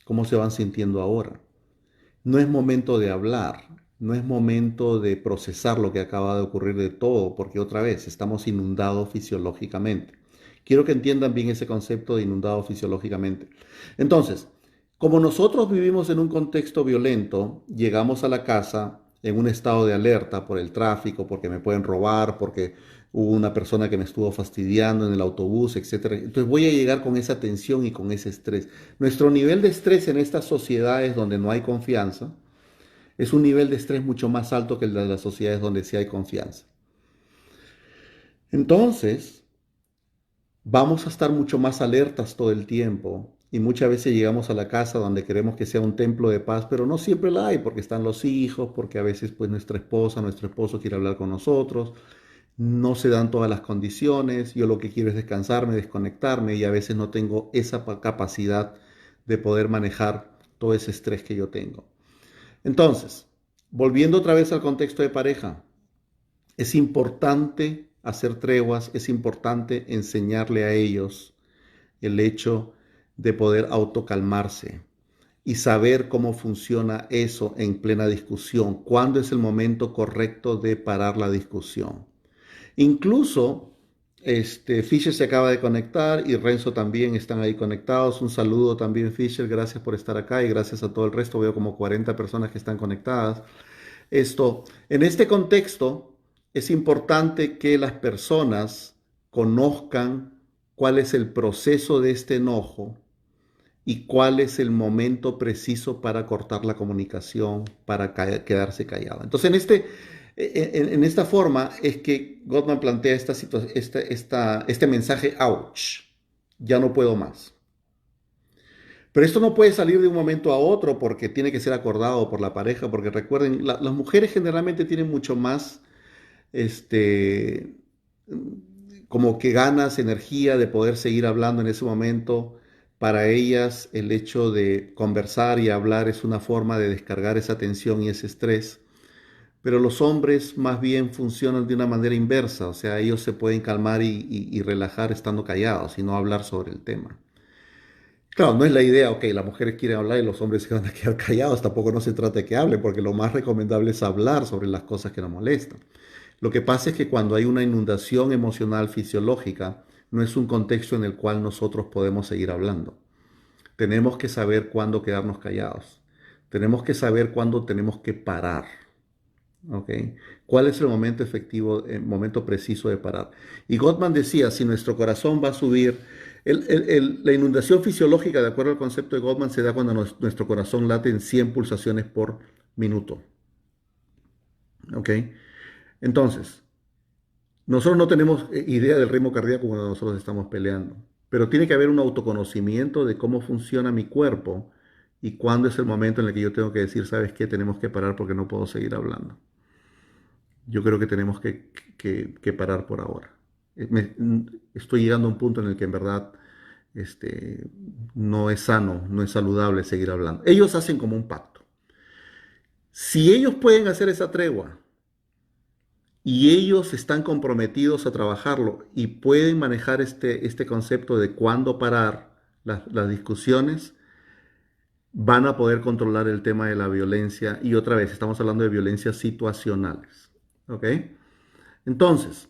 ¿cómo se van sintiendo ahora? No es momento de hablar, no es momento de procesar lo que acaba de ocurrir de todo, porque otra vez estamos inundados fisiológicamente. Quiero que entiendan bien ese concepto de inundado fisiológicamente. Entonces, como nosotros vivimos en un contexto violento, llegamos a la casa en un estado de alerta por el tráfico, porque me pueden robar, porque hubo una persona que me estuvo fastidiando en el autobús, etcétera. Entonces voy a llegar con esa tensión y con ese estrés. Nuestro nivel de estrés en estas sociedades donde no hay confianza es un nivel de estrés mucho más alto que el de las sociedades donde sí hay confianza. Entonces, vamos a estar mucho más alertas todo el tiempo y muchas veces llegamos a la casa donde queremos que sea un templo de paz, pero no siempre la hay porque están los hijos, porque a veces pues nuestra esposa, nuestro esposo quiere hablar con nosotros, no se dan todas las condiciones, yo lo que quiero es descansarme, desconectarme y a veces no tengo esa capacidad de poder manejar todo ese estrés que yo tengo. Entonces, volviendo otra vez al contexto de pareja, es importante hacer treguas, es importante enseñarle a ellos el hecho de poder autocalmarse y saber cómo funciona eso en plena discusión, cuándo es el momento correcto de parar la discusión. Incluso Fisher se acaba de conectar y Renzo también están ahí conectados. Un saludo también, Fisher. Gracias por estar acá y gracias a todo el resto. Veo como 40 personas que están conectadas. En este contexto, es importante que las personas conozcan cuál es el proceso de este enojo y cuál es el momento preciso para cortar la comunicación, para quedarse callado. Entonces, en esta forma es que Gottman plantea este mensaje, ouch, ya no puedo más. Pero esto no puede salir de un momento a otro porque tiene que ser acordado por la pareja, porque recuerden, las mujeres generalmente tienen mucho más, este, como que ganas, energía de poder seguir hablando en ese momento. Para ellas el hecho de conversar y hablar es una forma de descargar esa tensión y ese estrés. Pero los hombres más bien funcionan de una manera inversa, o sea, ellos se pueden calmar y relajar estando callados y no hablar sobre el tema. Claro, no es la idea, ok, las mujeres quieren hablar y los hombres se van a quedar callados, tampoco no se trata de que hablen, porque lo más recomendable es hablar sobre las cosas que nos molestan. Lo que pasa es que cuando hay una inundación emocional fisiológica, no es un contexto en el cual nosotros podemos seguir hablando. Tenemos que saber cuándo quedarnos callados. Tenemos que saber cuándo tenemos que parar. ¿Ok? ¿Cuál es el momento efectivo, el momento preciso de parar? Y Gottman decía, si nuestro corazón va a subir, la inundación fisiológica, de acuerdo al concepto de Gottman, se da cuando nuestro corazón late en 100 pulsaciones por minuto. ¿Ok? Entonces, nosotros no tenemos idea del ritmo cardíaco cuando nosotros estamos peleando, pero tiene que haber un autoconocimiento de cómo funciona mi cuerpo y cuándo es el momento en el que yo tengo que decir, ¿sabes qué? Tenemos que parar porque no puedo seguir hablando. Yo creo que tenemos que parar por ahora. Estoy llegando a un punto en el que en verdad no es sano, no es saludable seguir hablando. Ellos hacen como un pacto. Si ellos pueden hacer esa tregua y ellos están comprometidos a trabajarlo y pueden manejar este concepto de cuándo parar las discusiones, van a poder controlar el tema de la violencia. Y otra vez, estamos hablando de violencias situacionales. ¿Ok? Entonces,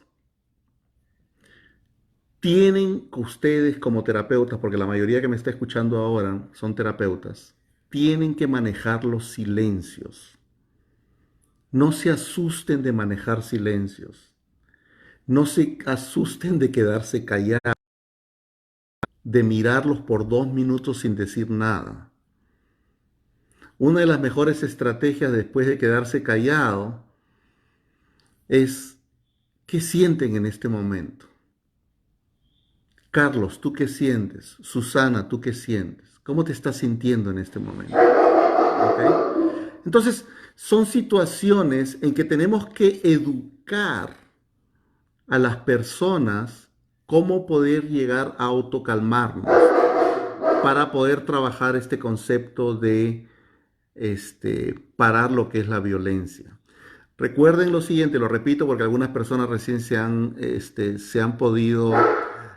tienen que ustedes como terapeutas, porque la mayoría que me está escuchando ahora son terapeutas, tienen que manejar los silencios. No se asusten de manejar silencios. No se asusten de quedarse callados, de mirarlos por 2 minutos sin decir nada. Una de las mejores estrategias después de quedarse callado es ¿qué sienten en este momento? Carlos, ¿tú qué sientes? Susana, ¿tú qué sientes? ¿Cómo te estás sintiendo en este momento? ¿Ok? Entonces, son situaciones en que tenemos que educar a las personas cómo poder llegar a autocalmarnos para poder trabajar este concepto de parar lo que es la violencia. Recuerden lo siguiente, lo repito porque algunas personas recién se han podido.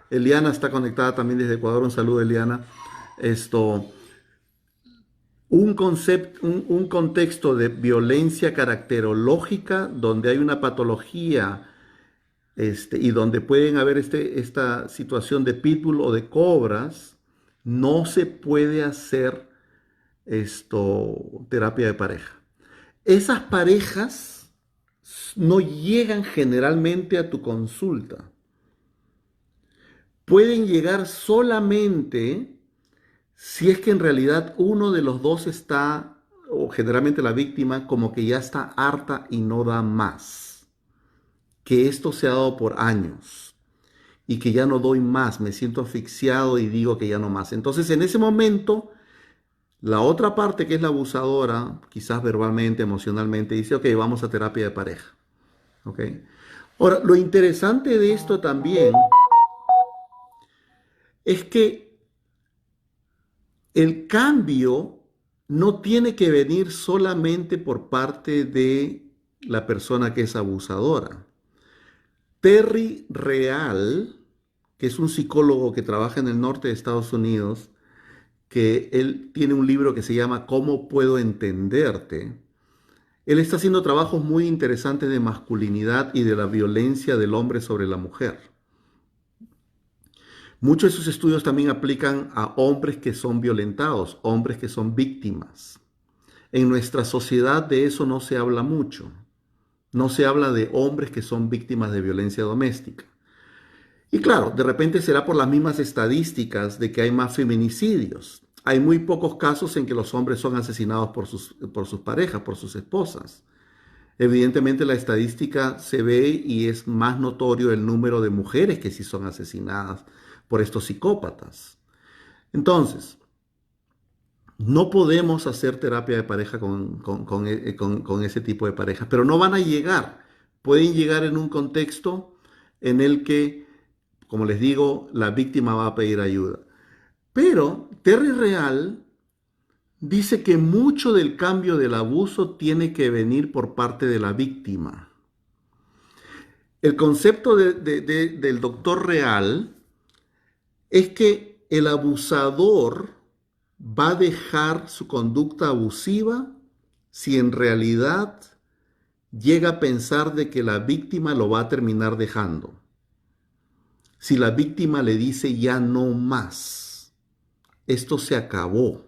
Eliana está conectada también desde Ecuador. Un saludo, Eliana. Esto, un contexto de violencia caracterológica donde hay una patología y donde pueden haber esta situación de pitbull o de cobras, no se puede hacer terapia de pareja. Esas parejas no llegan generalmente a tu consulta. Pueden llegar solamente si es que en realidad uno de los dos está, o generalmente la víctima, como que ya está harta y no da más. Que esto se ha dado por años y que ya no doy más, me siento asfixiado y digo que ya no más. Entonces en ese momento, la otra parte que es la abusadora, quizás verbalmente, emocionalmente, dice, ok, vamos a terapia de pareja. ¿Ok? Ahora, lo interesante de esto también es que el cambio no tiene que venir solamente por parte de la persona que es abusadora. Terry Real, que es un psicólogo que trabaja en el norte de Estados Unidos, que él tiene un libro que se llama ¿Cómo puedo entenderte? Él está haciendo trabajos muy interesantes de masculinidad y de la violencia del hombre sobre la mujer. Muchos de esos estudios también aplican a hombres que son violentados, hombres que son víctimas. En nuestra sociedad de eso no se habla mucho. No se habla de hombres que son víctimas de violencia doméstica. Y claro, de repente será por las mismas estadísticas de que hay más feminicidios. Hay muy pocos casos en que los hombres son asesinados por sus parejas, por sus esposas. Evidentemente la estadística se ve y es más notorio el número de mujeres que sí son asesinadas por estos psicópatas. Entonces, no podemos hacer terapia de pareja con ese tipo de parejas, pero no van a llegar. Pueden llegar en un contexto en el que, como les digo, la víctima va a pedir ayuda. Pero Terry Real dice que mucho del cambio del abuso tiene que venir por parte de la víctima. El concepto del doctor Real es que el abusador va a dejar su conducta abusiva si en realidad llega a pensar de que la víctima lo va a terminar dejando. Si la víctima le dice ya no más, esto se acabó.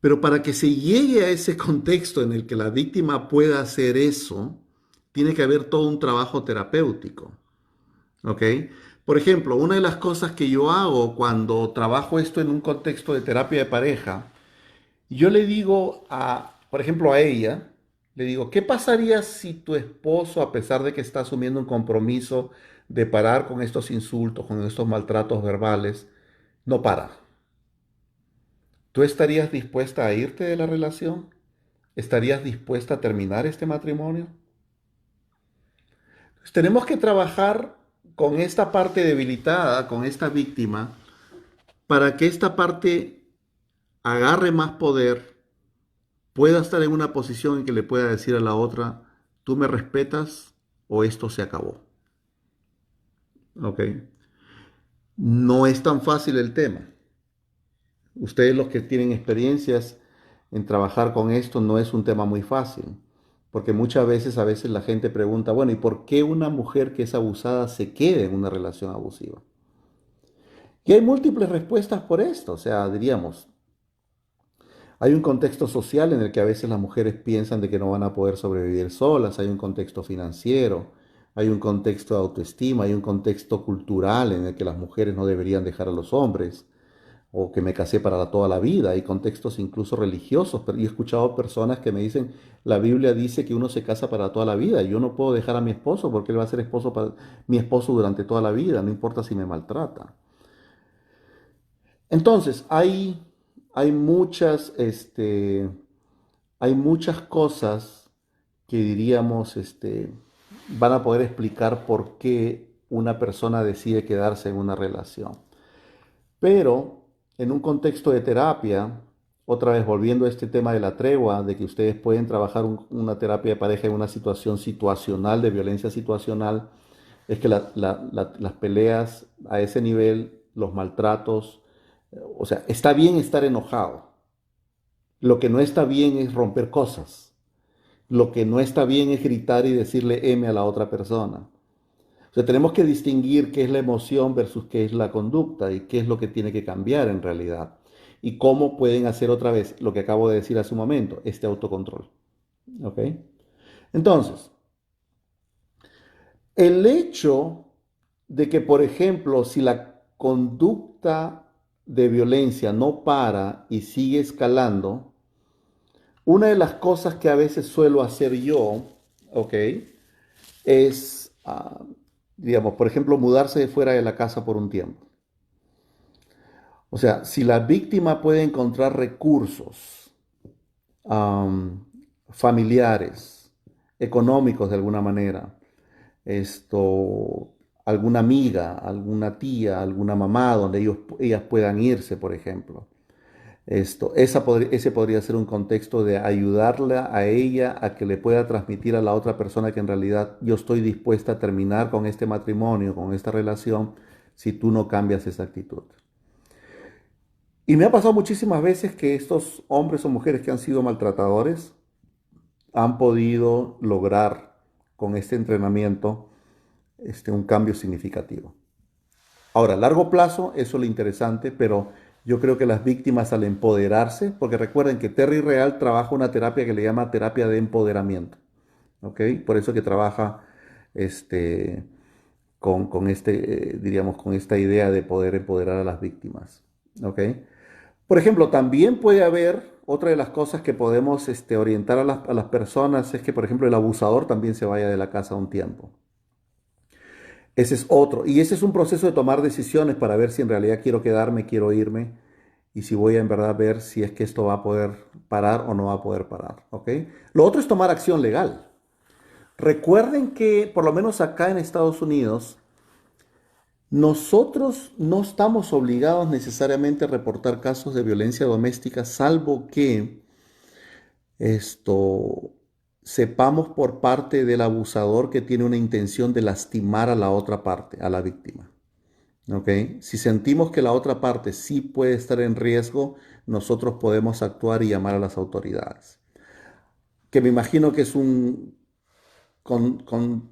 Pero para que se llegue a ese contexto en el que la víctima pueda hacer eso, tiene que haber todo un trabajo terapéutico. ¿Ok? Por ejemplo, una de las cosas que yo hago cuando trabajo esto en un contexto de terapia de pareja, yo le digo por ejemplo, a ella, le digo, ¿qué pasaría si tu esposo, a pesar de que está asumiendo un compromiso de parar con estos insultos, con estos maltratos verbales, no para? ¿Tú estarías dispuesta a irte de la relación? ¿Estarías dispuesta a terminar este matrimonio? Pues tenemos que trabajar con esta parte debilitada, con esta víctima, para que esta parte agarre más poder, pueda estar en una posición en que le pueda decir a la otra, tú me respetas o esto se acabó. ¿Ok? No es tan fácil el tema. Ustedes los que tienen experiencias en trabajar con esto, no es un tema muy fácil, porque muchas veces, a veces la gente pregunta, bueno, ¿y por qué una mujer que es abusada se queda en una relación abusiva? Y hay múltiples respuestas por esto, o sea, diríamos, hay un contexto social en el que a veces las mujeres piensan de que no van a poder sobrevivir solas, hay un contexto financiero, hay un contexto de autoestima, hay un contexto cultural en el que las mujeres no deberían dejar a los hombres, o que me casé para toda la vida, hay contextos incluso religiosos, pero yo he escuchado personas que me dicen, la Biblia dice que uno se casa para toda la vida, y yo no puedo dejar a mi esposo porque él va a ser mi esposo durante toda la vida, no importa si me maltrata. Entonces, hay hay muchas cosas que diríamos, van a poder explicar por qué una persona decide quedarse en una relación. Pero en un contexto de terapia, otra vez volviendo a este tema de la tregua, de que ustedes pueden trabajar una terapia de pareja en una situación situacional, de violencia situacional, es que las peleas a ese nivel, los maltratos, o sea, está bien estar enojado. Lo que no está bien es romper cosas. Lo que no está bien es gritar y decirle M a la otra persona. O sea, tenemos que distinguir qué es la emoción versus qué es la conducta y qué es lo que tiene que cambiar en realidad. Y cómo pueden hacer otra vez lo que acabo de decir hace un momento, este autocontrol. ¿Ok? Entonces, el hecho de que, por ejemplo, si la conducta de violencia no para y sigue escalando, una de las cosas que a veces suelo hacer yo, ¿ok? Es, digamos, por ejemplo, mudarse de fuera de la casa por un tiempo. O sea, si la víctima puede encontrar recursos am, familiares, económicos de alguna manera, alguna amiga, alguna tía, alguna mamá donde ellas puedan irse, por ejemplo. Ese podría ser un contexto de ayudarla a ella a que le pueda transmitir a la otra persona que en realidad yo estoy dispuesta a terminar con este matrimonio, con esta relación, si tú no cambias esa actitud. Y me ha pasado muchísimas veces que estos hombres o mujeres que han sido maltratadores han podido lograr con este entrenamiento un cambio significativo. Ahora, a largo plazo, eso es lo interesante, pero yo creo que las víctimas al empoderarse, porque recuerden que Terry Real trabaja una terapia que le llama terapia de empoderamiento, ¿ok? Por eso que trabaja este, diríamos, con esta idea de poder empoderar a las víctimas, ¿ok? Por ejemplo, también puede haber, otra de las cosas que podemos orientar a las personas es que, por ejemplo, el abusador también se vaya de la casa un tiempo. Ese es otro. Y ese es un proceso de tomar decisiones para ver si en realidad quiero quedarme, quiero irme y si voy a en verdad ver si es que esto va a poder parar o no va a poder parar. ¿Ok? Lo otro es tomar acción legal. Recuerden que, por lo menos acá en Estados Unidos, nosotros no estamos obligados necesariamente a reportar casos de violencia doméstica, salvo que esto sepamos por parte del abusador que tiene una intención de lastimar a la otra parte, a la víctima. ¿Ok? Si sentimos que la otra parte sí puede estar en riesgo, nosotros podemos actuar y llamar a las autoridades. Que me imagino que es un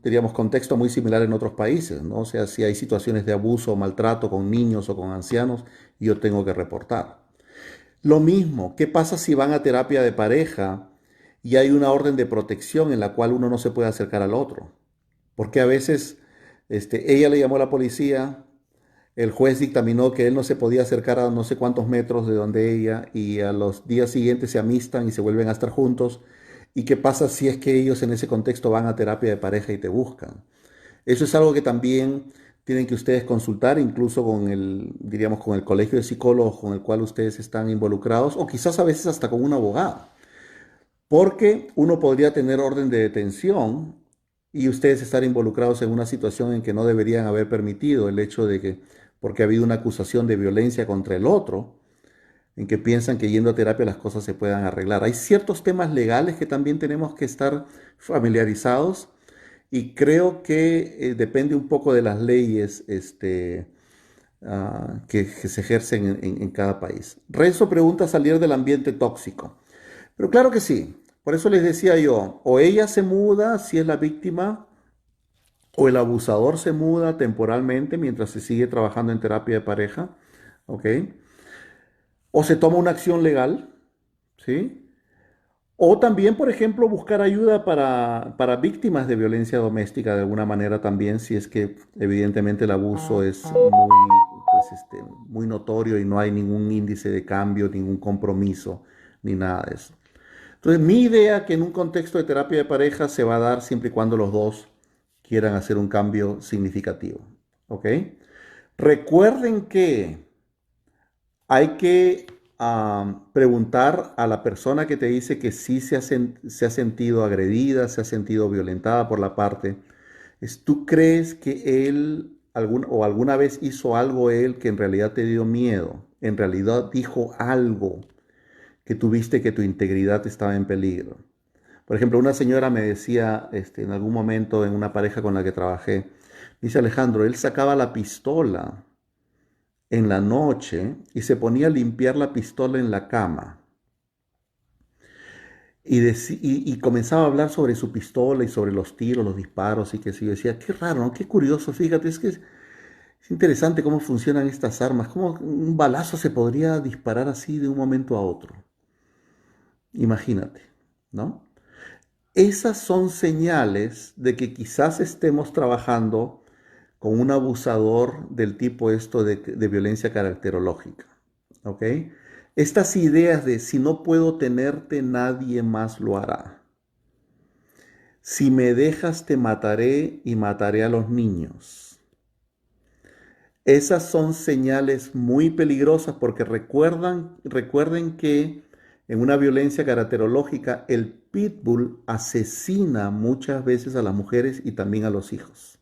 diríamos, contexto muy similar en otros países, ¿no? O sea, si hay situaciones de abuso o maltrato con niños o con ancianos, yo tengo que reportar. Lo mismo, ¿qué pasa si van a terapia de pareja y hay una orden de protección en la cual uno no se puede acercar al otro? Porque a veces ella le llamó a la policía, el juez dictaminó que él no se podía acercar a no sé cuántos metros de donde ella y a los días siguientes se amistan y se vuelven a estar juntos. ¿Y qué pasa si es que ellos en ese contexto van a terapia de pareja y te buscan? Eso es algo que también tienen que ustedes consultar, incluso con diríamos, con el colegio de psicólogos con el cual ustedes están involucrados, o quizás a veces hasta con un abogado. Porque uno podría tener orden de detención y ustedes estar involucrados en una situación en que no deberían haber permitido el hecho de que, porque ha habido una acusación de violencia contra el otro, en que piensan que yendo a terapia las cosas se puedan arreglar. Hay ciertos temas legales que también tenemos que estar familiarizados y creo que depende un poco de las leyes que se ejercen en cada país. Renzo pregunta salir del ambiente tóxico. Pero claro que sí. Por eso les decía yo, o ella se muda si es la víctima, o el abusador se muda temporalmente mientras se sigue trabajando en terapia de pareja, ¿ok? O se toma una acción legal, ¿sí? O también, por ejemplo, buscar ayuda para víctimas de violencia doméstica de alguna manera también, si es que evidentemente el abuso es muy notorio y no hay ningún índice de cambio, ningún compromiso, ni nada de eso. Entonces, mi idea que en un contexto de terapia de pareja se va a dar siempre y cuando los dos quieran hacer un cambio significativo. ¿Ok? Recuerden que hay que preguntar a la persona que te dice que sí se ha sentido agredida, se ha sentido violentada por la parte. ¿Tú crees que él o alguna vez hizo algo él que en realidad te dio miedo? En realidad dijo algo que tuviste que tu integridad estaba en peligro. Por ejemplo, una señora me decía en algún momento en una pareja con la que trabajé, dice Alejandro, él sacaba la pistola en la noche y se ponía a limpiar la pistola en la cama. Y comenzaba a hablar sobre su pistola y sobre los tiros, los disparos y que yo decía, qué raro, ¿no? Qué curioso, fíjate, es interesante cómo funcionan estas armas, cómo un balazo se podría disparar así de un momento a otro. Imagínate, ¿no? Esas son señales de que quizás estemos trabajando con un abusador del tipo esto de violencia caracterológica. ¿Ok? Estas ideas de si no puedo tenerte, nadie más lo hará. Si me dejas, te mataré y mataré a los niños. Esas son señales muy peligrosas porque recuerden que en una violencia caracterológica el pitbull asesina muchas veces a las mujeres y también a los hijos,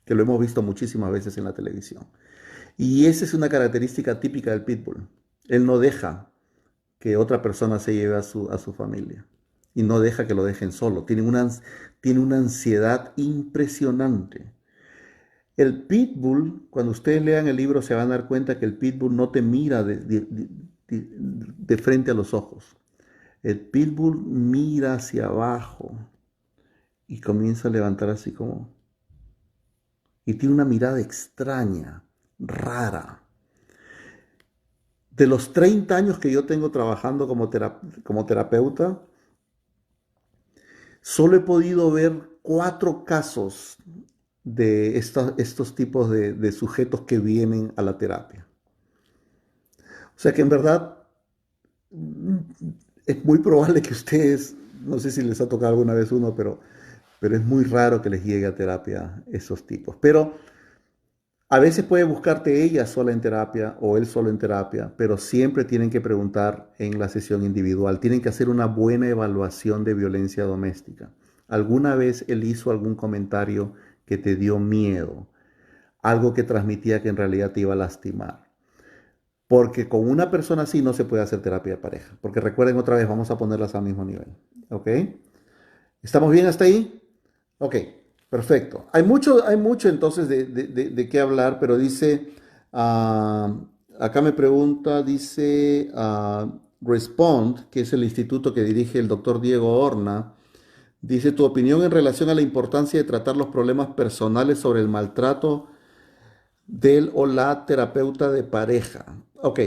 que lo hemos visto muchísimas veces en la televisión. Y esa es una característica típica del pitbull. Él no deja que otra persona se lleve a su familia y no deja que lo dejen solo. Tiene una ansiedad impresionante. El pitbull, cuando ustedes lean el libro se van a dar cuenta que el pitbull no te mira de frente a los ojos. El pitbull mira hacia abajo y comienza a levantar así como... Y tiene una mirada extraña, rara. De los 30 años que yo tengo trabajando como terapeuta, solo he podido ver 4 casos de estos tipos de sujetos que vienen a la terapia. O sea que en verdad es muy probable que ustedes, no sé si les ha tocado alguna vez uno, pero es muy raro que les llegue a terapia esos tipos. Pero a veces puede buscarte ella sola en terapia o él solo en terapia, pero siempre tienen que preguntar en la sesión individual. Tienen que hacer una buena evaluación de violencia doméstica. ¿Alguna vez él hizo algún comentario que te dio miedo? Algo que transmitía que en realidad te iba a lastimar. Porque con una persona así no se puede hacer terapia de pareja. Porque recuerden otra vez, vamos a ponerlas al mismo nivel. ¿Ok? ¿Estamos bien hasta ahí? Ok, perfecto. Hay mucho entonces de qué hablar, pero dice, ah, acá me pregunta, dice Respond, que es el instituto que dirige el doctor Diego Horna, dice tu opinión en relación a la importancia de tratar los problemas personales sobre el maltrato del o la terapeuta de pareja. Ok,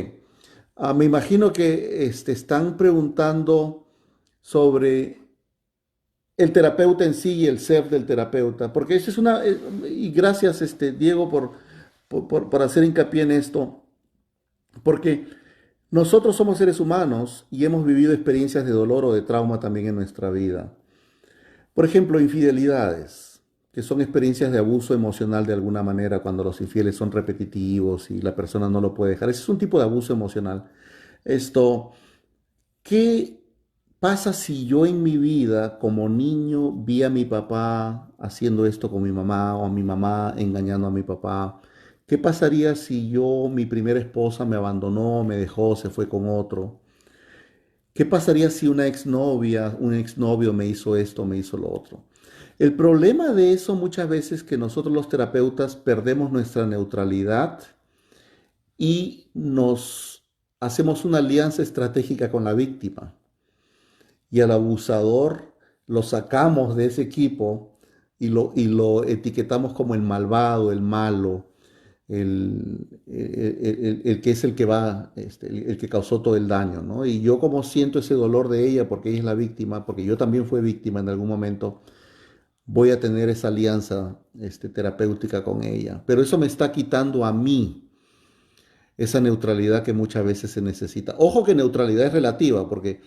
me imagino que están preguntando sobre el terapeuta en sí y el ser del terapeuta, porque eso es y gracias Diego por hacer hincapié en esto, porque nosotros somos seres humanos y hemos vivido experiencias de dolor o de trauma también en nuestra vida. Por ejemplo, infidelidades, que son experiencias de abuso emocional de alguna manera cuando los infieles son repetitivos y la persona no lo puede dejar. Ese es un tipo de abuso emocional. Esto, ¿qué pasa si yo en mi vida como niño vi a mi papá haciendo esto con mi mamá o a mi mamá engañando a mi papá? ¿Qué pasaría si yo, mi primera esposa, me abandonó, me dejó, se fue con otro? ¿Qué pasaría si una exnovia, un exnovio me hizo esto, me hizo lo otro? El problema de eso muchas veces es que nosotros los terapeutas perdemos nuestra neutralidad y nos hacemos una alianza estratégica con la víctima. Y al abusador lo sacamos de ese equipo y lo etiquetamos como el malvado, el malo, el que es el que va, el que causó todo el daño, ¿no? Y yo como siento ese dolor de ella porque ella es la víctima, porque yo también fui víctima en algún momento, voy a tener esa alianza terapéutica con ella. Pero eso me está quitando a mí esa neutralidad que muchas veces se necesita. Ojo que neutralidad es relativa, porque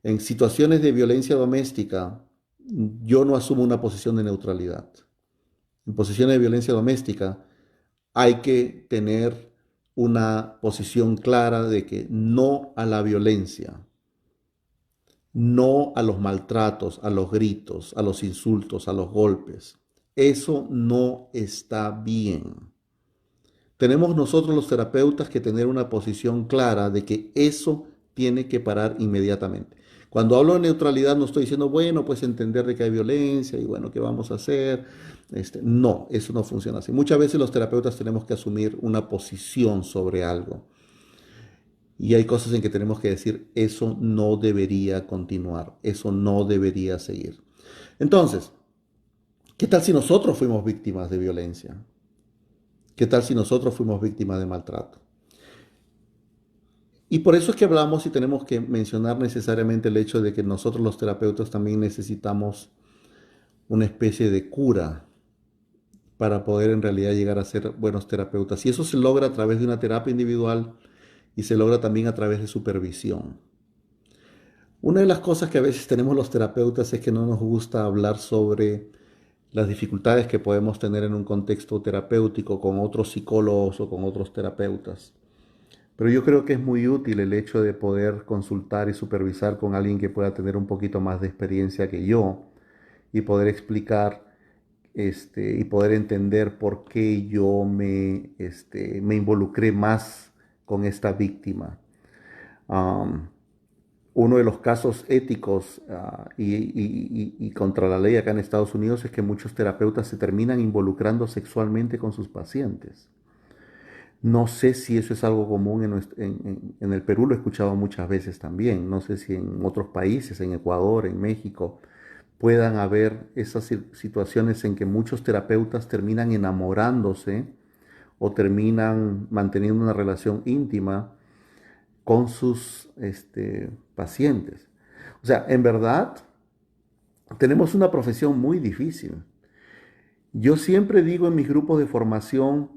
en situaciones de violencia doméstica yo no asumo una posición de neutralidad. En posiciones de violencia doméstica hay que tener una posición clara de que no a la violencia, no a los maltratos, a los gritos, a los insultos, a los golpes. Eso no está bien. Tenemos nosotros los terapeutas que tener una posición clara de que eso tiene que parar inmediatamente. Cuando hablo de neutralidad no estoy diciendo, bueno, pues entender de que hay violencia y bueno, ¿qué vamos a hacer? No, eso no funciona así. Muchas veces los terapeutas tenemos que asumir una posición sobre algo y hay cosas en que tenemos que decir, eso no debería continuar, eso no debería seguir. Entonces, ¿qué tal si nosotros fuimos víctimas de violencia? ¿Qué tal si nosotros fuimos víctimas de maltrato? Y por eso es que hablamos y tenemos que mencionar necesariamente el hecho de que nosotros los terapeutas también necesitamos una especie de cura para poder en realidad llegar a ser buenos terapeutas. Y eso se logra a través de una terapia individual y se logra también a través de supervisión. Una de las cosas que a veces tenemos los terapeutas es que no nos gusta hablar sobre las dificultades que podemos tener en un contexto terapéutico con otros psicólogos o con otros terapeutas. Pero yo creo que es muy útil el hecho de poder consultar y supervisar con alguien que pueda tener un poquito más de experiencia que yo y poder explicar y poder entender por qué yo me involucré más con esta víctima. Um, Uno de los casos éticos y contra la ley acá en Estados Unidos es que muchos terapeutas se terminan involucrando sexualmente con sus pacientes. No sé si eso es algo común en el Perú, lo he escuchado muchas veces también. No sé si en otros países, en Ecuador, en México, puedan haber esas situaciones en que muchos terapeutas terminan enamorándose o terminan manteniendo una relación íntima con sus pacientes. O sea, en verdad, tenemos una profesión muy difícil. Yo siempre digo en mis grupos de formación,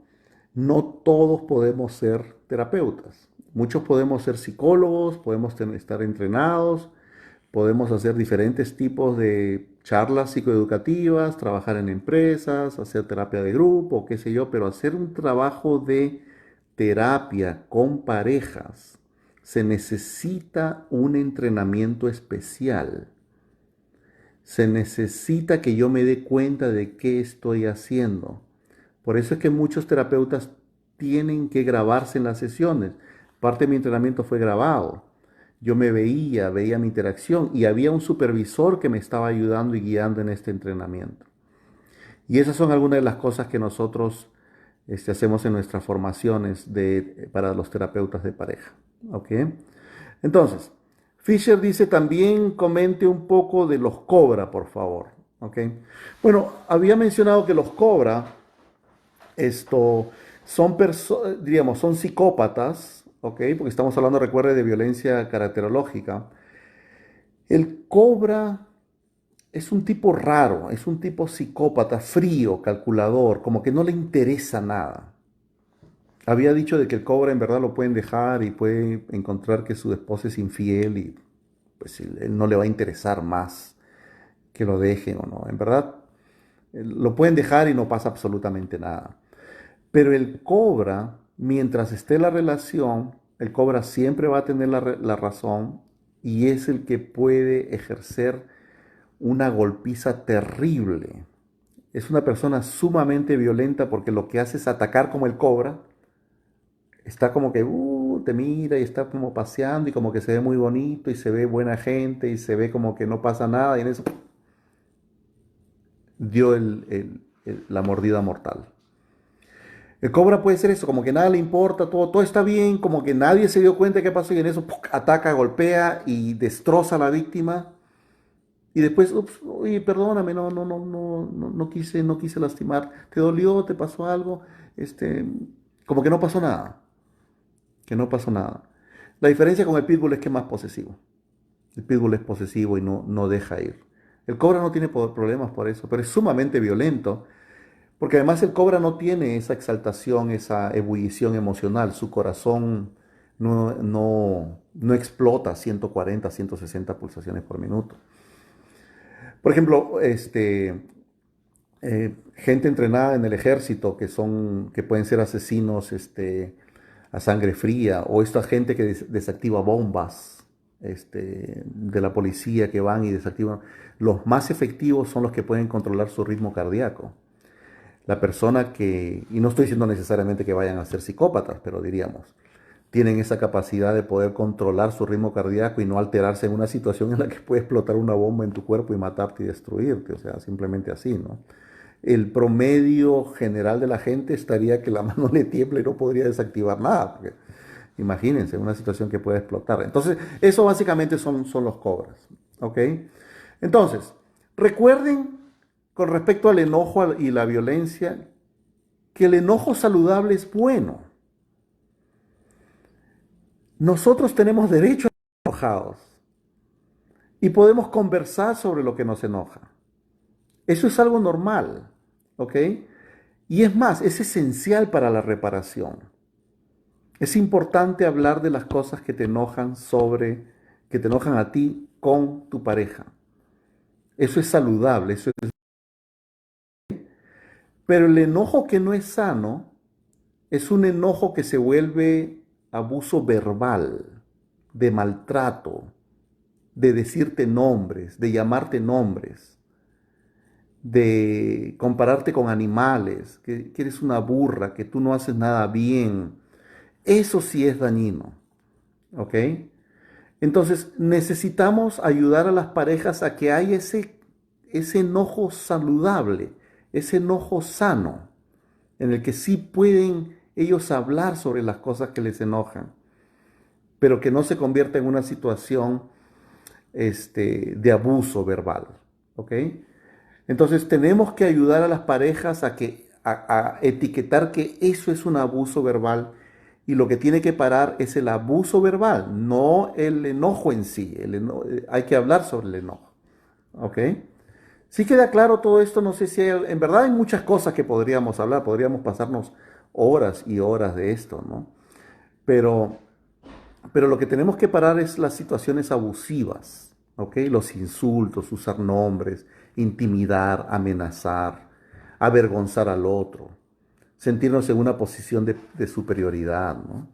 no todos podemos ser terapeutas. Muchos podemos ser psicólogos, podemos estar entrenados, podemos hacer diferentes tipos de charlas psicoeducativas, trabajar en empresas, hacer terapia de grupo, qué sé yo, pero hacer un trabajo de terapia con parejas se necesita un entrenamiento especial. Se necesita que yo me dé cuenta de qué estoy haciendo. Por eso es que muchos terapeutas tienen que grabarse en las sesiones. Parte de mi entrenamiento fue grabado. Yo me veía mi interacción y había un supervisor que me estaba ayudando y guiando en este entrenamiento. Y esas son algunas de las cosas que nosotros hacemos en nuestras formaciones para los terapeutas de pareja. ¿Ok? Entonces, Fisher dice también comente un poco de los cobra, por favor. ¿Ok? Bueno, había mencionado que los cobra diríamos, son psicópatas, ¿ok? Porque estamos hablando, recuerde, de violencia caracterológica. El cobra es un tipo raro, es un tipo psicópata, frío, calculador, como que no le interesa nada. Había dicho de que el cobra en verdad lo pueden dejar y puede encontrar que su esposa es infiel y pues él no le va a interesar más que lo dejen o no. En verdad, lo pueden dejar y no pasa absolutamente nada. Pero el cobra, mientras esté la relación, el cobra siempre va a tener la razón y es el que puede ejercer una golpiza terrible. Es una persona sumamente violenta porque lo que hace es atacar como el cobra. Está como que te mira y está como paseando y como que se ve muy bonito y se ve buena gente y se ve como que no pasa nada y en eso dio la mordida mortal. El cobra puede ser eso, como que nada le importa, todo está bien, como que nadie se dio cuenta de qué pasó y en eso ataca, golpea y destroza a la víctima. Y después, ups, oye, perdóname, no quise lastimar. ¿Te dolió? ¿Te pasó algo? Este, como que no pasó nada. Que no pasó nada. La diferencia con el pitbull es que es más posesivo. El pitbull es posesivo y no deja ir. El cobra no tiene problemas por eso, pero es sumamente violento. Porque además el cobra no tiene esa exaltación, esa ebullición emocional. Su corazón no explota 140, 160 pulsaciones por minuto. Por ejemplo, gente entrenada en el ejército que pueden ser asesinos a sangre fría, o esta gente que desactiva bombas de la policía que van y desactivan. Los más efectivos son los que pueden controlar su ritmo cardíaco. La persona y no estoy diciendo necesariamente que vayan a ser psicópatas, pero diríamos, tienen esa capacidad de poder controlar su ritmo cardíaco y no alterarse en una situación en la que puede explotar una bomba en tu cuerpo y matarte y destruirte, o sea, simplemente así, ¿no? El promedio general de la gente estaría que la mano le tiembla y no podría desactivar nada, porque imagínense, una situación que puede explotar. Entonces, eso básicamente son los cobras, ¿ok? Entonces, recuerden con respecto al enojo y la violencia, que el enojo saludable es bueno. Nosotros tenemos derecho a estar enojados y podemos conversar sobre lo que nos enoja. Eso es algo normal, ¿ok? Y es más, es esencial para la reparación. Es importante hablar de las cosas que te enojan que te enojan a ti con tu pareja. Eso es saludable, pero el enojo que no es sano es un enojo que se vuelve abuso verbal, de maltrato, de decirte nombres, de llamarte nombres, de compararte con animales, que eres una burra, que tú no haces nada bien. Eso sí es dañino, ¿ok? Entonces necesitamos ayudar a las parejas a que haya ese enojo saludable, ese enojo sano, en el que sí pueden ellos hablar sobre las cosas que les enojan, pero que no se convierta en una situación de abuso verbal, ¿ok? Entonces tenemos que ayudar a las parejas a etiquetar que eso es un abuso verbal y lo que tiene que parar es el abuso verbal, no el enojo en sí. Hay que hablar sobre el enojo. ¿Ok? Sí queda claro todo esto, no sé si en verdad hay muchas cosas que podríamos hablar, podríamos pasarnos horas y horas de esto, ¿no? Pero, pero lo que tenemos que parar es las situaciones abusivas, ¿ok? Los insultos, usar nombres, intimidar, amenazar, avergonzar al otro, sentirnos en una posición de superioridad, ¿no?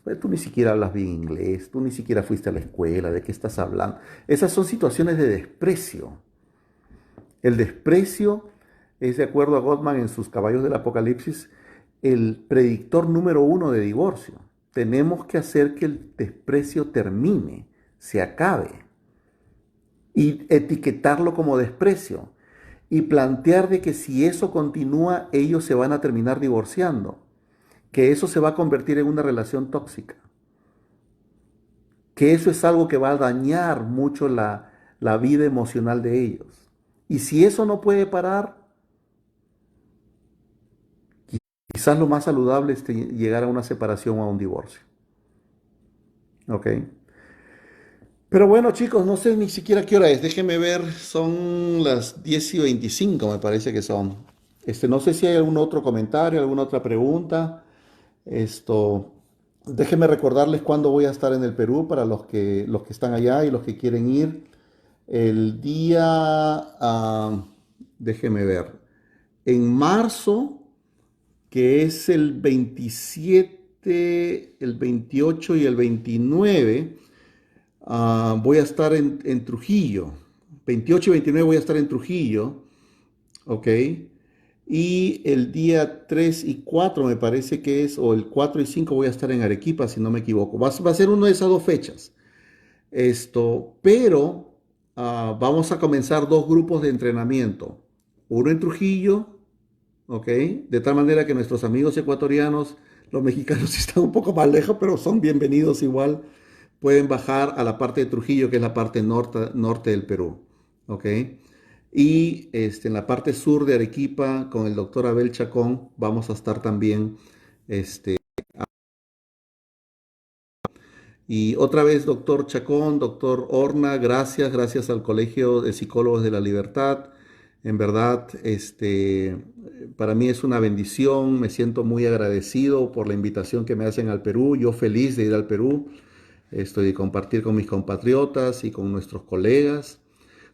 Pues tú ni siquiera hablas bien inglés, tú ni siquiera fuiste a la escuela, ¿de qué estás hablando? Esas son situaciones de desprecio. El desprecio es, de acuerdo a Gottman en sus Caballos del Apocalipsis, el predictor número uno de divorcio. Tenemos que hacer que el desprecio termine, se acabe, y etiquetarlo como desprecio, y plantear de que si eso continúa, ellos se van a terminar divorciando, que eso se va a convertir en una relación tóxica, que eso es algo que va a dañar mucho la vida emocional de ellos. Y si eso no puede parar, quizás lo más saludable es llegar a una separación o a un divorcio. ¿Ok? Pero bueno, chicos, no sé ni siquiera qué hora es. Déjenme ver, son las 10:25, me parece que son. No sé si hay algún otro comentario, alguna otra pregunta. Esto, Déjenme recordarles cuándo voy a estar en el Perú para los que están allá y los que quieren ir. El día, déjenme ver, en marzo, que es el 27, el 28 y el 29, voy a estar en Trujillo. 28 y 29 voy a estar en Trujillo, ¿ok? Y el día 3 y 4 me parece que es, o el 4 y 5 voy a estar en Arequipa, si no me equivoco. Va a ser una de esas dos fechas. Pero vamos a comenzar dos grupos de entrenamiento. Uno en Trujillo, ¿ok? De tal manera que nuestros amigos ecuatorianos, los mexicanos están un poco más lejos, pero son bienvenidos igual. Pueden bajar a la parte de Trujillo, que es la parte norte del Perú, ¿ok? Y en la parte sur de Arequipa, con el doctor Abel Chacón, vamos a estar también. Este, y otra vez, doctor Chacón, doctor Horna, gracias al Colegio de Psicólogos de la Libertad. En verdad, para mí es una bendición, me siento muy agradecido por la invitación que me hacen al Perú, yo feliz de ir al Perú, de compartir con mis compatriotas y con nuestros colegas.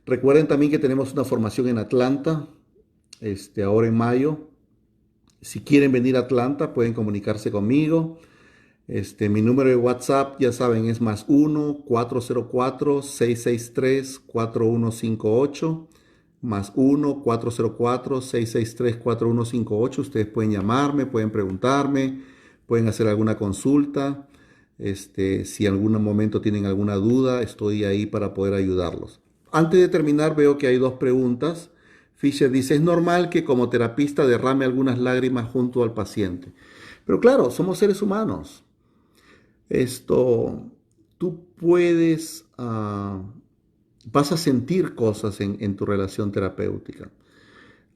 Recuerden también que tenemos una formación en Atlanta, ahora en mayo. Si quieren venir a Atlanta, pueden comunicarse conmigo. Mi número de WhatsApp, ya saben, es +1 404 663 4158, +1 404 663 4158. Ustedes pueden llamarme, pueden preguntarme, pueden hacer alguna consulta. Si en algún momento tienen alguna duda, estoy ahí para poder ayudarlos. Antes de terminar, veo que hay dos preguntas. Fisher dice, ¿es normal que como terapista derrame algunas lágrimas junto al paciente? Pero claro, somos seres humanos. Esto, Tú puedes, vas a sentir cosas en tu relación terapéutica.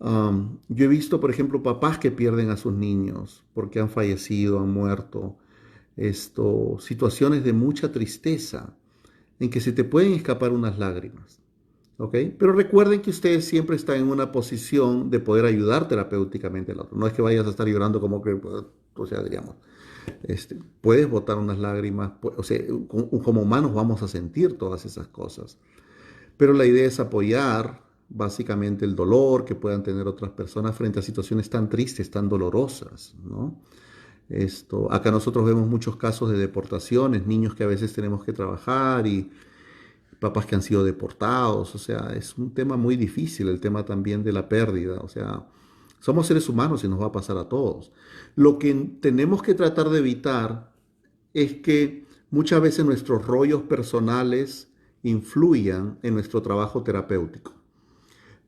Yo he visto, por ejemplo, papás que pierden a sus niños porque han fallecido, han muerto. Situaciones de mucha tristeza en que se te pueden escapar unas lágrimas. ¿Ok? Pero recuerden que ustedes siempre están en una posición de poder ayudar terapéuticamente al otro. No es que vayas a estar llorando como que, o sea, digamos, puedes botar unas lágrimas, o sea, como humanos vamos a sentir todas esas cosas. Pero la idea es apoyar básicamente el dolor que puedan tener otras personas frente a situaciones tan tristes, tan dolorosas, ¿no? Acá nosotros vemos muchos casos de deportaciones, niños que a veces tenemos que trabajar y papás que han sido deportados, o sea, es un tema muy difícil, el tema también de la pérdida, o sea, somos seres humanos y nos va a pasar a todos. Lo que tenemos que tratar de evitar es que muchas veces nuestros rollos personales influyan en nuestro trabajo terapéutico.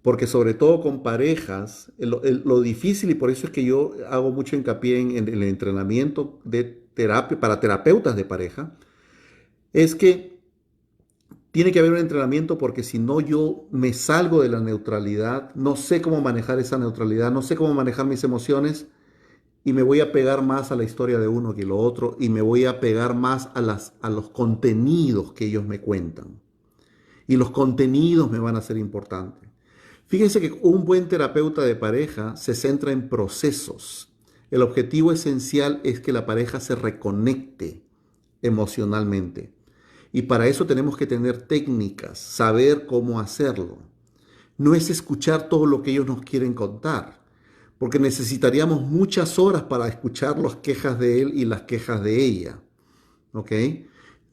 Porque sobre todo con parejas, lo difícil, y por eso es que yo hago mucho hincapié en el entrenamiento de terapia para terapeutas de pareja, es que Tiene que haber un entrenamiento porque si no yo me salgo de la neutralidad, no sé cómo manejar esa neutralidad, no sé cómo manejar mis emociones y me voy a pegar más a la historia de uno que lo otro y me voy a pegar más a los contenidos que ellos me cuentan. Y los contenidos me van a ser importantes. Fíjense que un buen terapeuta de pareja se centra en procesos. El objetivo esencial es que la pareja se reconecte emocionalmente. Y para eso tenemos que tener técnicas, saber cómo hacerlo. No es escuchar todo lo que ellos nos quieren contar, porque necesitaríamos muchas horas para escuchar las quejas de él y las quejas de ella. ¿Ok?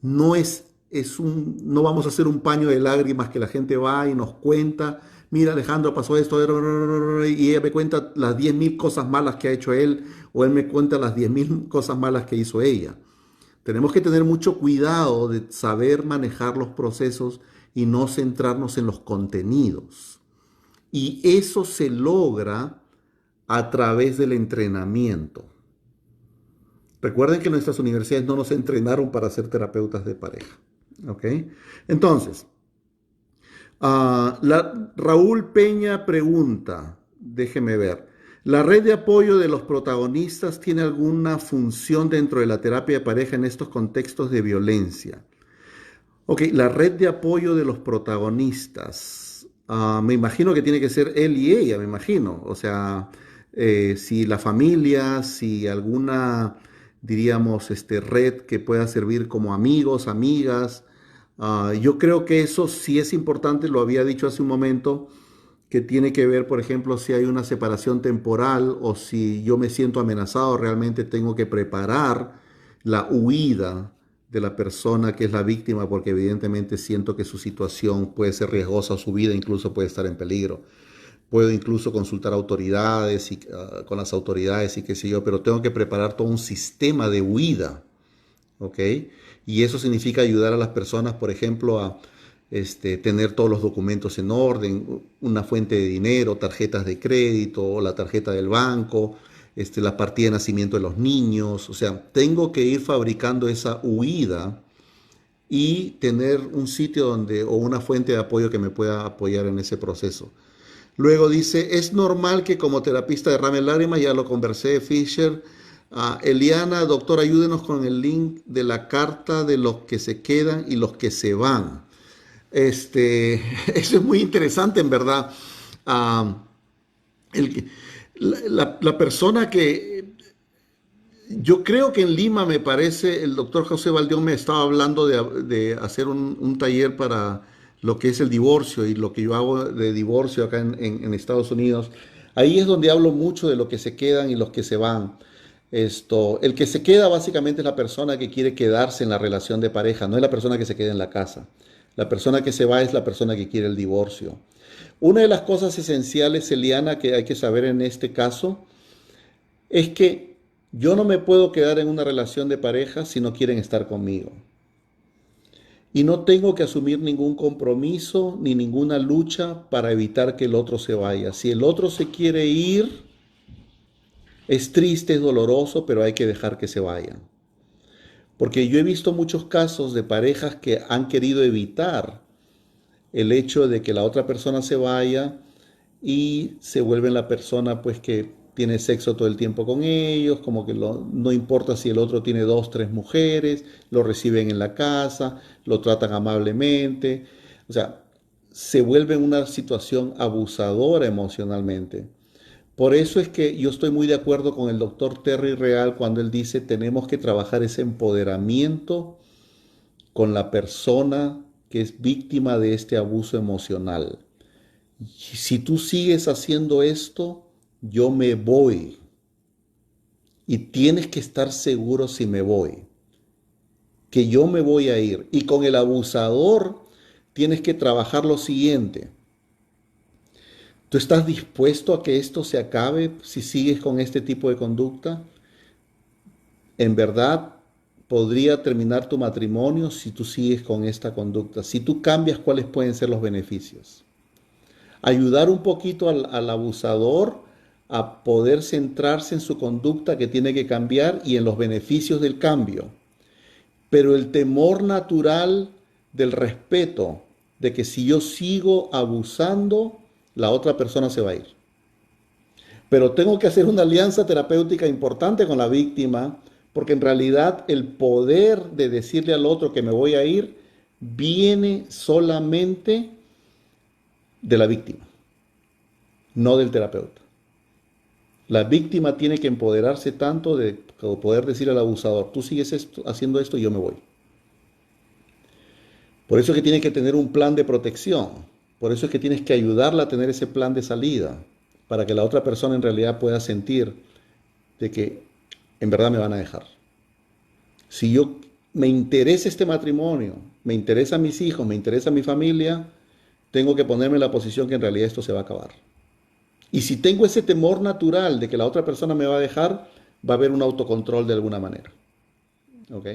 No no vamos a hacer un paño de lágrimas que la gente va y nos cuenta, mira Alejandro, pasó esto, y ella me cuenta las 10.000 cosas malas que ha hecho él, o él me cuenta las 10.000 cosas malas que hizo ella. Tenemos que tener mucho cuidado de saber manejar los procesos y no centrarnos en los contenidos. Y eso se logra a través del entrenamiento. Recuerden que nuestras universidades no nos entrenaron para ser terapeutas de pareja. ¿Ok? Entonces, Raúl Peña pregunta, déjeme ver, ¿la red de apoyo de los protagonistas tiene alguna función dentro de la terapia de pareja en estos contextos de violencia? Ok, la red de apoyo de los protagonistas. Me imagino que tiene que ser él y ella, me imagino. O sea, si la familia, si alguna, diríamos, red que pueda servir como amigos, amigas. Yo creo que eso sí es importante, lo había dicho hace un momento, que tiene que ver, por ejemplo, si hay una separación temporal o si yo me siento amenazado, realmente tengo que preparar la huida de la persona que es la víctima, porque evidentemente siento que su situación puede ser riesgosa, su vida incluso puede estar en peligro. Puedo incluso consultar autoridades y, con las autoridades y qué sé yo, pero tengo que preparar todo un sistema de huida, ¿ok? Y eso significa ayudar a las personas, por ejemplo, a tener todos los documentos en orden, una fuente de dinero, tarjetas de crédito, la tarjeta del banco, la partida de nacimiento de los niños. O sea, tengo que ir fabricando esa huida y tener un sitio donde o una fuente de apoyo que me pueda apoyar en ese proceso. Luego dice, es normal que como terapista derrame lágrimas, ya lo conversé, Fisher. Eliana, doctor, ayúdenos con el link de la carta de los que se quedan y los que se van. Eso es muy interesante, en verdad. Ah, el, la persona que yo creo que en Lima, me parece, el doctor José Valdeón me estaba hablando de hacer un taller para lo que es el divorcio y lo que yo hago de divorcio acá en Estados Unidos. Ahí es donde hablo mucho de lo que se quedan y los que se van. El que se queda básicamente es la persona que quiere quedarse en la relación de pareja, no es la persona que se queda en la casa. La persona que se va es la persona que quiere el divorcio. Una de las cosas esenciales, Eliana, que hay que saber en este caso, es que yo no me puedo quedar en una relación de pareja si no quieren estar conmigo. Y no tengo que asumir ningún compromiso ni ninguna lucha para evitar que el otro se vaya. Si el otro se quiere ir, es triste, es doloroso, pero hay que dejar que se vayan. Porque yo he visto muchos casos de parejas que han querido evitar el hecho de que la otra persona se vaya y se vuelven la persona pues que tiene sexo todo el tiempo con ellos, como que no importa si el otro tiene dos, tres mujeres, lo reciben en la casa, lo tratan amablemente, o sea, se vuelve una situación abusadora emocionalmente. Por eso es que yo estoy muy de acuerdo con el doctor Terry Real cuando él dice tenemos que trabajar ese empoderamiento con la persona que es víctima de este abuso emocional. Si tú sigues haciendo esto, yo me voy. Y tienes que estar seguro si me voy, que yo me voy a ir. Y con el abusador tienes que trabajar lo siguiente. ¿Tú estás dispuesto a que esto se acabe si sigues con este tipo de conducta? En verdad, podría terminar tu matrimonio si tú sigues con esta conducta. Si tú cambias, ¿cuáles pueden ser los beneficios? Ayudar un poquito al abusador a poder centrarse en su conducta que tiene que cambiar y en los beneficios del cambio. Pero el temor natural del respeto, de que si yo sigo abusando, la otra persona se va a ir. Pero tengo que hacer una alianza terapéutica importante con la víctima, porque en realidad el poder de decirle al otro que me voy a ir viene solamente de la víctima, no del terapeuta. La víctima tiene que empoderarse tanto de poder decir al abusador, tú sigues haciendo esto y yo me voy. Por eso es que tienes que tener un plan de protección. Por eso es que tienes que ayudarla a tener ese plan de salida, para que la otra persona en realidad pueda sentir de que en verdad me van a dejar. Si yo me interesa este matrimonio, me interesa mis hijos, me interesa mi familia, tengo que ponerme en la posición que en realidad esto se va a acabar. Y si tengo ese temor natural de que la otra persona me va a dejar, va a haber un autocontrol de alguna manera. ¿Ok?